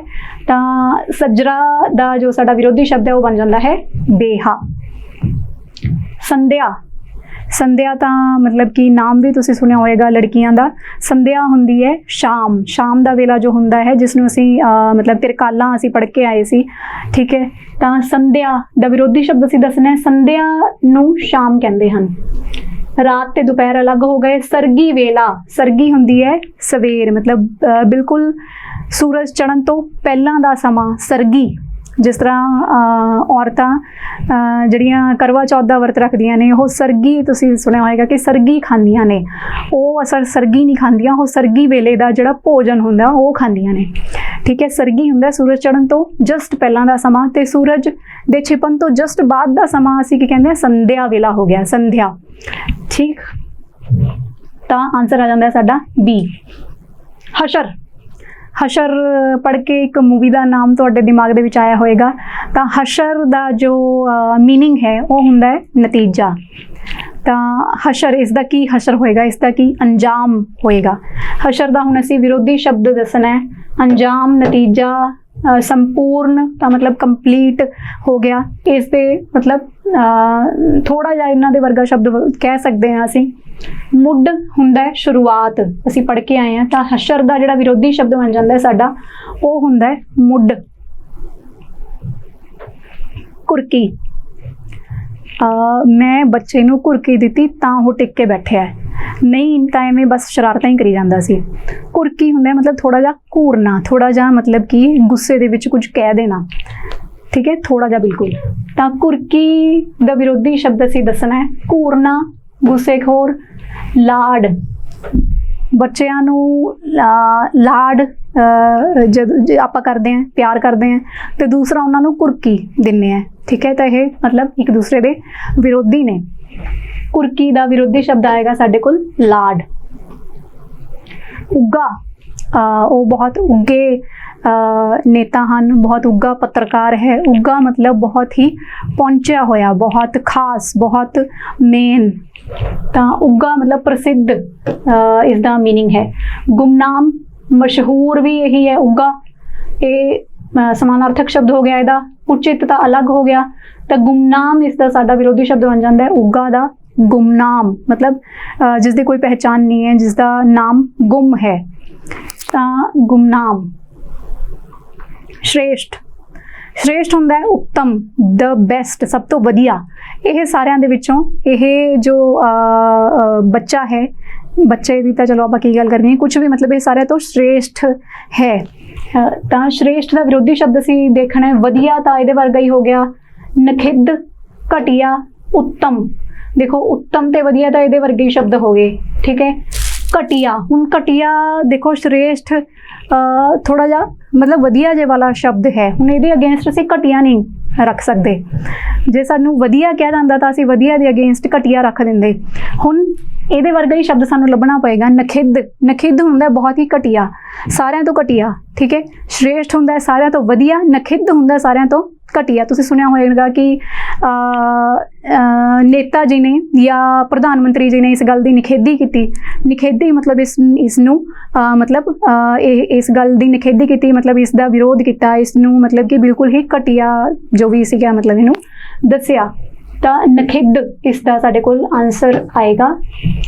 ਤਾਂ ਸੱਜਰਾ ਦਾ ਜੋ ਸਾਡਾ ਵਿਰੋਧੀ ਸ਼ਬਦ ਹੈ ਉਹ ਬਣ ਜਾਂਦਾ ਹੈ ਬੇਹਾ। ਸੰਧਿਆ। ਸੰਧਿਆ ਤਾਂ ਮਤਲਬ ਕਿ ਨਾਮ ਵੀ ਤੁਸੀਂ ਸੁਣਿਆ ਹੋਏਗਾ ਲੜਕੀਆਂ ਦਾ। ਸੰਧਿਆ ਹੁੰਦੀ ਹੈ ਸ਼ਾਮ, ਸ਼ਾਮ ਦਾ ਵੇਲਾ ਜੋ ਹੁੰਦਾ ਹੈ ਜਿਸਨੂੰ ਅਸੀਂ ਮਤਲਬ ਤਿਰਕਾਲਾਂ ਅਸੀਂ ਪੜ੍ਹ ਕੇ ਆਏ ਸੀ, ਠੀਕ ਹੈ। ਤਾਂ ਸੰਧਿਆ ਦਾ ਵਿਰੋਧੀ ਸ਼ਬਦ ਅਸੀਂ ਦੱਸਣਾ ਹੈ। ਸੰਧਿਆ ਨੂੰ ਸ਼ਾਮ ਕਹਿੰਦੇ ਹਨ। ਰਾਤ ਤੇ ਦੁਪਹਿਰ ਅਲੱਗ ਹੋ ਗਏ। ਸਰਗੀ ਵੇਲਾ। ਸਰਗੀ ਹੁੰਦੀ ਹੈ ਸਵੇਰ, ਮਤਲਬ ਬਿਲਕੁਲ ਸੂਰਜ ਚੜ੍ਹਨ ਤੋਂ ਪਹਿਲਾਂ ਦਾ ਸਮਾਂ ਸਰਗੀ। ਜਿਸ ਤਰ੍ਹਾਂ ਔਰਤਾਂ ਜਿਹੜੀਆਂ ਕਰਵਾ ਚੌਥ ਦਾ ਵਰਤ ਰੱਖਦੀਆਂ ਨੇ ਉਹ ਸਰਗੀ, ਤੁਸੀਂ ਸੁਣਿਆ ਹੋਏਗਾ ਕਿ ਸਰਗੀ ਖਾਂਦੀਆਂ ਨੇ। ਉਹ ਅਸਲ ਸਰਗੀ ਨਹੀਂ ਖਾਂਦੀਆਂ, ਉਹ ਸਰਗੀ ਵੇਲੇ ਦਾ ਜਿਹੜਾ ਭੋਜਨ ਹੁੰਦਾ ਉਹ ਖਾਂਦੀਆਂ ਨੇ, ਠੀਕ ਹੈ। ਸਰਗੀ ਹੁੰਦਾ ਸੂਰਜ ਚੜ੍ਹਨ ਤੋਂ ਜਸਟ ਪਹਿਲਾਂ ਦਾ ਸਮਾਂ, ਤੇ ਸੂਰਜ ਦੇ ਛਿਪਣ ਤੋਂ ਜਸਟ ਬਾਅਦ ਦਾ ਸਮਾਂ ਅਸੀਂ ਕੀ ਕਹਿੰਦੇ ਹਾਂ? ਸੰਧਿਆ ਵੇਲਾ ਹੋ ਗਿਆ, ਸੰਧਿਆ, ਠੀਕ। ਤਾਂ ਆਨਸਰ ਆ ਜਾਂਦਾ ਸਾਡਾ ਬੀ। ਹਸ਼ਰ। ਹਸ਼ਰ ਪੜ੍ਹ ਕੇ ਇੱਕ ਮੂਵੀ ਦਾ ਨਾਮ ਤੁਹਾਡੇ ਦਿਮਾਗ ਦੇ ਵਿੱਚ ਆਇਆ ਹੋਏਗਾ। ਤਾਂ ਹਸ਼ਰ ਦਾ ਜੋ ਮੀਨਿੰਗ ਹੈ ਉਹ ਹੁੰਦਾ ਹੈ ਨਤੀਜਾ। ਤਾਂ ਹਸ਼ਰ, ਇਸ ਦਾ ਕੀ ਹਸ਼ਰ ਹੋਏਗਾ? ਇਸ ਦਾ ਕੀ ਅੰਜਾਮ ਹੋਏਗਾ? ਹਸ਼ਰ ਦਾ ਹੁਣ ਅਸੀਂ ਵਿਰੋਧੀ ਸ਼ਬਦ ਦੱਸਣਾ ਹੈ। ਅੰਜਾਮ, ਨਤੀਜਾ, ਸੰਪੂਰਨ ਤਾਂ ਮਤਲਬ ਕੰਪਲੀਟ ਹੋ ਗਿਆ। ਇਸ ਦੇ ਮਤਲਬ ਥੋੜਾ ਜਿਹਾ ਇਹਨਾਂ ਦੇ ਵਰਗਾ ਸ਼ਬਦ ਕਹਿ ਸਕਦੇ ਹਾਂ ਅਸੀਂ। ਮੁੱਢ ਹੁੰਦਾ ਹੈ ਸ਼ੁਰੂਆਤ, ਅਸੀਂ ਪੜ੍ਹ ਕੇ ਆਏ ਹਾਂ। ਤਾਂ ਹਸ਼ਰ ਦਾ ਜਿਹੜਾ ਵਿਰੋਧੀ ਸ਼ਬਦ ਬਣ ਜਾਂਦਾ ਹੈ ਸਾਡਾ ਉਹ ਹੁੰਦਾ ਹੈ ਮੁੱਢ। ਕੁਰਕੀ। ਮੈਂ ਬੱਚੇ ਨੂੰ ਕੁਰਕੀ ਦਿੱਤੀ ਤਾਂ ਉਹ ਟਿਕ ਕੇ ਬੈਠਿਆ ਹੈ, ਨਹੀਂ ਤਾਂ ਐਵੇਂ ਬਸ ਸ਼ਰਾਰਤਾਂ ਹੀ ਕਰੀ ਜਾਂਦਾ ਸੀ। ਕੁਰਕੀ ਹੁੰਦਾ ਮਤਲਬ ਥੋੜਾ ਜਿਹਾ ਘੂਰਨਾ, ਥੋੜਾ ਜਿਹਾ ਮਤਲਬ ਕਿ ਗੁੱਸੇ ਦੇ ਵਿੱਚ ਕੁਝ ਕਹਿ ਦੇਣਾ, ਠੀਕ ਹੈ, ਥੋੜਾ ਜਿਹਾ ਬਿਲਕੁਲ। ਤਾਂ ਕੁਰਕੀ ਦਾ ਵਿਰੋਧੀ ਸ਼ਬਦ ਅਸੀਂ ਦੱਸਣਾ ਹੈ ਘੂਰਨਾ, ਗੁੱਸੇਖੋਰ। ਲਾਡ। ਬੱਚਿਆਂ ਨੂੰ ਲਾਡ ਜਦ ਆਪਾਂ ਕਰਦੇ ਹਾਂ, ਪਿਆਰ ਕਰਦੇ ਹਾਂ, ਤੇ ਦੂਸਰਾ ਉਹਨਾਂ ਨੂੰ ਕੁਰਕੀ ਦਿੰਦੇ ਹਾਂ, ਠੀਕ ਹੈ। ਤਾਂ ਇਹ ਮਤਲਬ ਇੱਕ ਦੂਸਰੇ ਦੇ ਵਿਰੋਧੀ ਨੇ। ਕੁਰਕੀ ਦਾ ਵਿਰੋਧੀ ਸ਼ਬਦ ਆਏਗਾ ਸਾਡੇ ਕੋਲ ਲਾਡ। ਉੱਗਾ। ਉਹ ਬਹੁਤ ਉੱਗੇ ਨੇਤਾ ਹਨ, ਬਹੁਤ ਉੱਗਾ ਪੱਤਰਕਾਰ ਹੈ। ਉੱਗਾ ਮਤਲਬ ਬਹੁਤ ਹੀ ਪਹੁੰਚਿਆ ਹੋਇਆ, ਬਹੁਤ ਖਾਸ, ਬਹੁਤ ਮੇਨ। ਤਾਂ ਉੱਗਾ ਮਤਲਬ ਪ੍ਰਸਿੱਧ ਇਸ ਦਾ ਮੀਨਿੰਗ ਹੈ। ਗੁਮਨਾਮ मशहूर भी यही है उगा, ये समानार्थक शब्द हो गया, ਇਹਦਾ उचित ਤਾਂ अलग हो गया। तो गुमनाम इसका साडा विरोधी शब्द बन जाता है, उगा दा गुमनाम मतलब जिसकी कोई पहचान नहीं है, जिसका नाम गुम है, गुमनाम। श्रेष्ठ, श्रेष्ठ हुंदा है उत्तम, द बेस्ट, सब तो वधिया। ਇਹ ਸਾਰਿਆਂ ਦੇ ਵਿੱਚੋਂ ਇਹ ਜੋ ਬੱਚਾ ਹੈ, ਬੱਚੇ ਦੀ ਤਾਂ ਚਲੋ ਆਪਾਂ ਕੀ ਗੱਲ ਕਰਨੀ ਹੈ, ਕੁਝ ਵੀ मतलब ਇਹ ਸਾਰਿਆਂ ਤੋਂ श्रेष्ठ है। ਤਾਂ श्रेष्ठ ਦਾ ਵਿਰੋਧੀ ਸ਼ਬਦ ਅਸੀਂ ਦੇਖਣਾ ਹੈ। ਵਧੀਆ ਤਾਂ ਇਹਦੇ ਵਰਗਾ ਹੀ ਹੋ ਗਿਆ, ਨਖਿੱਧ, ਘਟੀਆ, उत्तम। देखो उत्तम ते वधिया तो ये वर्गे शब्द हो गए, ठीक है। घटिया, हुण घटिया देखो श्रेष्ठ थोड़ा जा मतलब वधिया जे वाला शब्द है, हुण इहदे अगेंस्ट असीं घटिया नहीं रख सकते। जे सानू वधिया कहा जांदा तां असीं वधिया दे अगेंस्ट घटिया रख दिंदे। हुण इहदे वर्गा ही शब्द सानू लभना पएगा। नखिद्ध, नखिद्ध हुंदा बहुत ही घटिया, सारियां तो घटिया, ठीक है। श्रेष्ठ हुंदा सारियां तो वधिया, नखिद्ध हुंदा सारियां तो घटिया। तुसीं सुनिया होएगा कि नेता जी ने या प्रधानमंत्री जी ने इस गल की निखेधी की। निखेधी मतलब इसनू मतलब इस गल की निखेधी की मतलब इसका विरोध किया, इसनू मतलब कि बिल्कुल ही घटिया जो भी सीगा मतलब इनू दसिया। तो नखिद्ध इसका साडे कोल आंसर आएगा,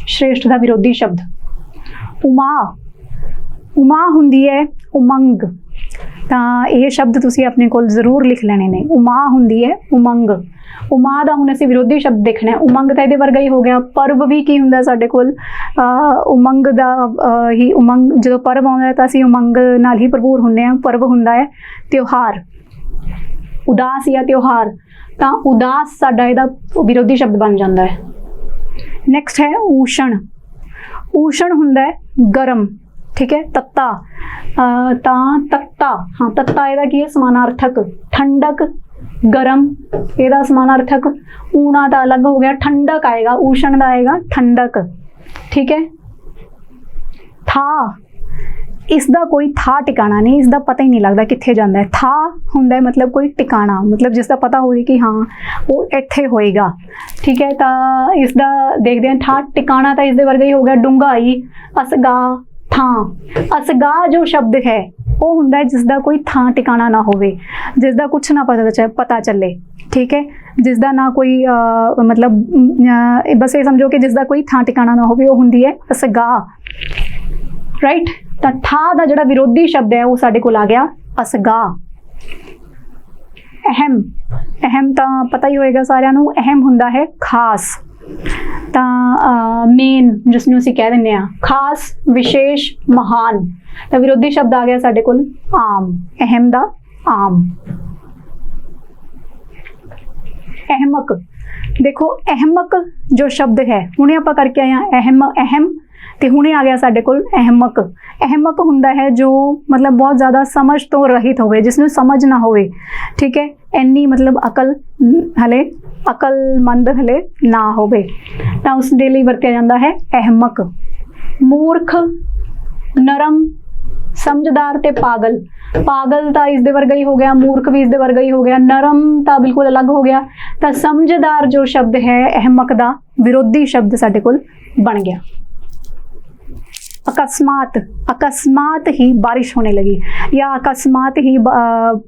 श्रेष्ठ का विरोधी शब्द। उमा, उमा हुंदी है उमंग, तो यह शब्द तुसी अपने कोल जरूर लिख लेने ने। उमा हुंदी है उमंग, उमा दा हुण असीं विरोधी शब्द देखना है। उमंग तो इहदे वर्गा ही हो गया। पर्व भी की हुंदा साडे कोल, उमंग दा ही उमंग, जो पर्व आउंदा तां असीं उमंग नाल ही भरपूर हुंदे आ। पर्व हुंदा है त्योहार, उदास या त्योहार, तां उदास साडा इहदा विरोधी शब्द बन जांदा है। नैक्सट है ऊषण, ऊषण हुंदा है गरम, ठीक है। तत्ता, तत्ता, हाँ तत्ता इहदा की है समानार्थक। ठंडक, गरम इहदा समानार्थक। ऊना तो अलग हो गया, ठंडक आएगा, ऊषण का आएगा ठंडक, ठीक है। था, इसका कोई था टिकाना नहीं, इसका पता ही नहीं लगता कित्थे जांदा है। था हुंदा है मतलब कोई टिकाना, मतलब जिसका पता होए कि हाँ वो इत्थे होएगा, ठीक है। तो इसका देखते हैं, था टिकाना तो इसके वर्गा ही हो गया। डूंघाई, असगा, थां। असगा जो शब्द है वो हुंदा है जिसका कोई थां टिकाना ना होवे, जिसका कुछ ना पता चले, ठीक है। जिसका ना कोई मतलब बस ये समझो कि जिसका कोई थां टिकाना ना होवे वो हुंदी है असगा, राइट। तो था दा जिहड़ा विरोधी शब्द है वो साडे कोल आ गया असगा। अहम, अहम तो पता ही होएगा सारिआं नूं, अहम हुंदा है खास। तो मेन जिसनूं असीं कह दिंदे आ, खास, विशेष, महान। तो विरोधी शब्द आ गया साडे कोल आम, अहम दा आम। अहमक, देखो अहमक जो शब्द है हुणे आपां करके आए हैं अहम, अहम तो हुणे आ गया साडे कोल अहमक। अहमक हुंदा है जो मतलब बहुत ज़्यादा समझ तो रहित होवे, जिसनूं समझ ना होवे, ठीक है। इन्नी मतलब अकल हले अकलमंद हले ना होवे, तो उस दे लई वरतिया जांदा है अहमक। मूर्ख, नरम, समझदार ते पागल। पागल तो इसके वर्गा ही हो गया, मूर्ख भी इसके वर्गा ही हो गया, नरम तो बिल्कुल अलग हो गया। तो समझदार जो शब्द है अहमक का विरोधी शब्द साडे कोल बन गया। अकस्मात, अकस्मात ही बारिश होने लगी, या अकस्मात ही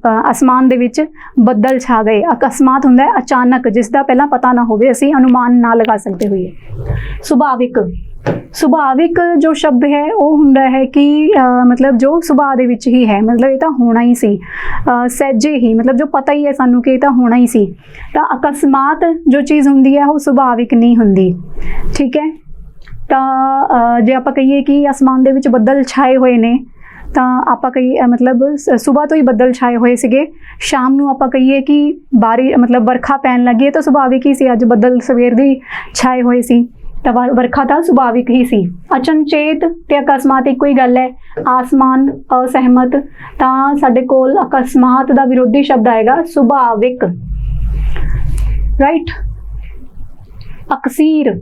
आसमान दे विच बदल छा गए। अकस्मात हुंदा है अचानक, जिसका पहला पता ना होवे, असीं अनुमान ना लगा सकते हुए। सुभाविक, सुभाविक जो शब्द है वो हुंदा है कि मतलब जो सुभाव दे विच ही है, मतलब ये तो होना ही सी, सहजे ही, मतलब जो पता ही है सानू कि ये तो होना ही सी। तो अकस्मात जो चीज़ हुंदी है वो सुभाविक नहीं हुंदी, ठीक है। तो जे आपां कहिए कि आसमान दे विच बदल छाए हुए ने, तो आपां कहिए मतलब सुबह तो ही बदल छाए हुए सीगे, शाम नूं आपां कहिए कि बारिश मतलब बरखा पैन लगी है, तो सुभाविक ही सी, अज बदल सवेर दी छाए हुए सी, तो बरखा तो सुभाविक ही सी। अचनचेत ते अकस्मात एक ही गल है। आसमान, असहमत, तो साडे कोल अकस्मात का विरोधी शब्द आएगा सुभाविक, राइट। अकसीर,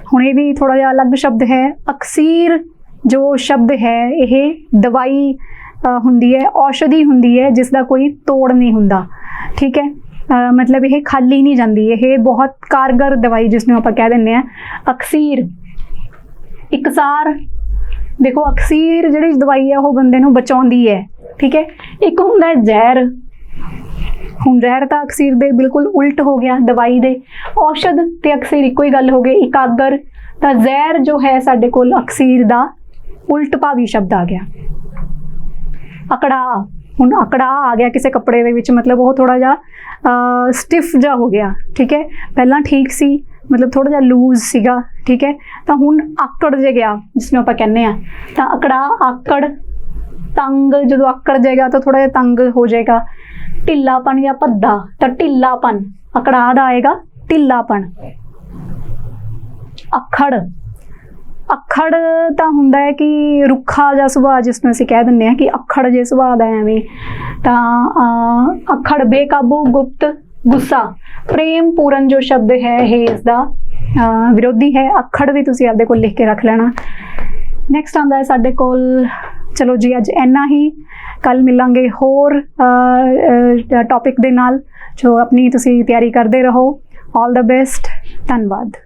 हुण ये भी थोड़ा जिहा अलग शब्द है। अकसीर जो शब्द है यह दवाई हुंदी है, औषधि हुंदी है, जिसका कोई तोड़ नहीं हुंदा, ठीक है। मतलब यह खाली नहीं जाती, यह बहुत कारगर दवाई जिसनूं आपां कह दिंदे आ अकसीर। इकसार, ਦੇਖੋ ਅਕਸੀਰ ਜਿਹੜੀ ਦਵਾਈ ਹੈ ਉਹ ਬੰਦੇ ਨੂੰ ਬਚਾਉਂਦੀ ਹੈ, ਠੀਕ ਹੈ। ਇੱਕ ਹੁੰਦਾ ਹੈ ਜ਼ਹਿਰ। ਹੁਣ ਜ਼ਹਿਰ ਤਾਂ ਅਕਸੀਰ ਦੇ ਬਿਲਕੁਲ ਉਲਟ ਹੋ ਗਿਆ, ਦਵਾਈ ਦੇ। ਔਸ਼ਧ ਤੇ ਅਕਸੀਰ ਇੱਕੋ ਹੀ ਗੱਲ ਹੋ ਗਈ। ਇਕਾਗਰ ਤਾਂ ਜ਼ਹਿਰ ਜੋ ਹੈ ਸਾਡੇ ਕੋਲ ਅਕਸੀਰ ਦਾ ਉਲਟ ਭਾਵੀ ਸ਼ਬਦ ਆ ਗਿਆ। ਅਕੜਾ, ਹੁਣ ਅਕੜਾ ਆ ਗਿਆ ਕਿਸੇ ਕੱਪੜੇ ਦੇ ਵਿੱਚ, ਮਤਲਬ ਉਹ ਥੋੜਾ ਜਿਹਾ ਸਟਿਫ ਜਿਹਾ ਹੋ ਗਿਆ, ਠੀਕ ਹੈ। ਪਹਿਲਾਂ ਠੀਕ ਸੀ, ਮਤਲਬ ਥੋੜਾ ਜਿਹਾ ਲੂਜ਼ ਸੀਗਾ, ਠੀਕ ਹੈ। ਤਾਂ ਹੁਣ ਆਕੜ ਜੇ ਗਿਆ, ਜਿਸਨੂੰ ਆਪਾਂ ਕਹਿੰਦੇ ਆ। ਤਾਂ ਅਕੜਾ, ਆਕੜ, ਤੰਗ, ਜਦੋਂ ਆਕੜ ਜਾਏਗਾ ਤਾਂ ਥੋੜਾ ਜਿਹਾ ਤੰਗ ਹੋ ਜਾਏਗਾ। ਢਿੱਲਾਪਣ ਜਾਂ ਭੱਦਾ, ਤਾਂ ਢਿੱਲਾਪਣ ਅਕੜਾ ਦਾ ਆਏਗਾ, ਢਿੱਲਾਪਣ। ਅਖੜ, ਅਖੜ ਤਾਂ ਹੁੰਦਾ ਹੈ ਕਿ ਰੁੱਖਾ ਜਿਹਾ ਸੁਭਾਅ, ਜਿਸਨੂੰ ਅਸੀਂ ਕਹਿ ਦਿੰਦੇ ਹਾਂ ਕਿ ਅਖੜ ਜੇ ਸੁਭਾਅ ਦਾ ਐਵੇਂ। ਤਾਂ ਅਖੜ, ਬੇਕਾਬੂ, ਗੁਪਤ, ਗੁੱਸਾ। ਪ੍ਰੇਮ ਪੂਰਨ ਜੋ ਸ਼ਬਦ ਹੈ ਇਹ ਇਸ ਦਾ ਵਿਰੋਧੀ ਹੈ। ਅਖੜ ਵੀ ਤੁਸੀਂ ਆਪਦੇ ਕੋਲ ਲਿਖ ਕੇ ਰੱਖ ਲੈਣਾ। ਨੈਕਸਟ ਆਉਂਦਾ ਹੈ ਸਾਡੇ ਕੋਲ, ਚਲੋ ਜੀ ਅੱਜ ਇੰਨਾ ਹੀ। ਕੱਲ ਮਿਲਾਂਗੇ ਹੋਰ ਟੌਪਿਕ ਦੇ ਨਾਲ। ਜੋ ਆਪਣੀ ਤੁਸੀਂ ਤਿਆਰੀ ਕਰਦੇ ਰਹੋ। ਆਲ ਦ ਬੈਸਟ। ਧੰਨਵਾਦ।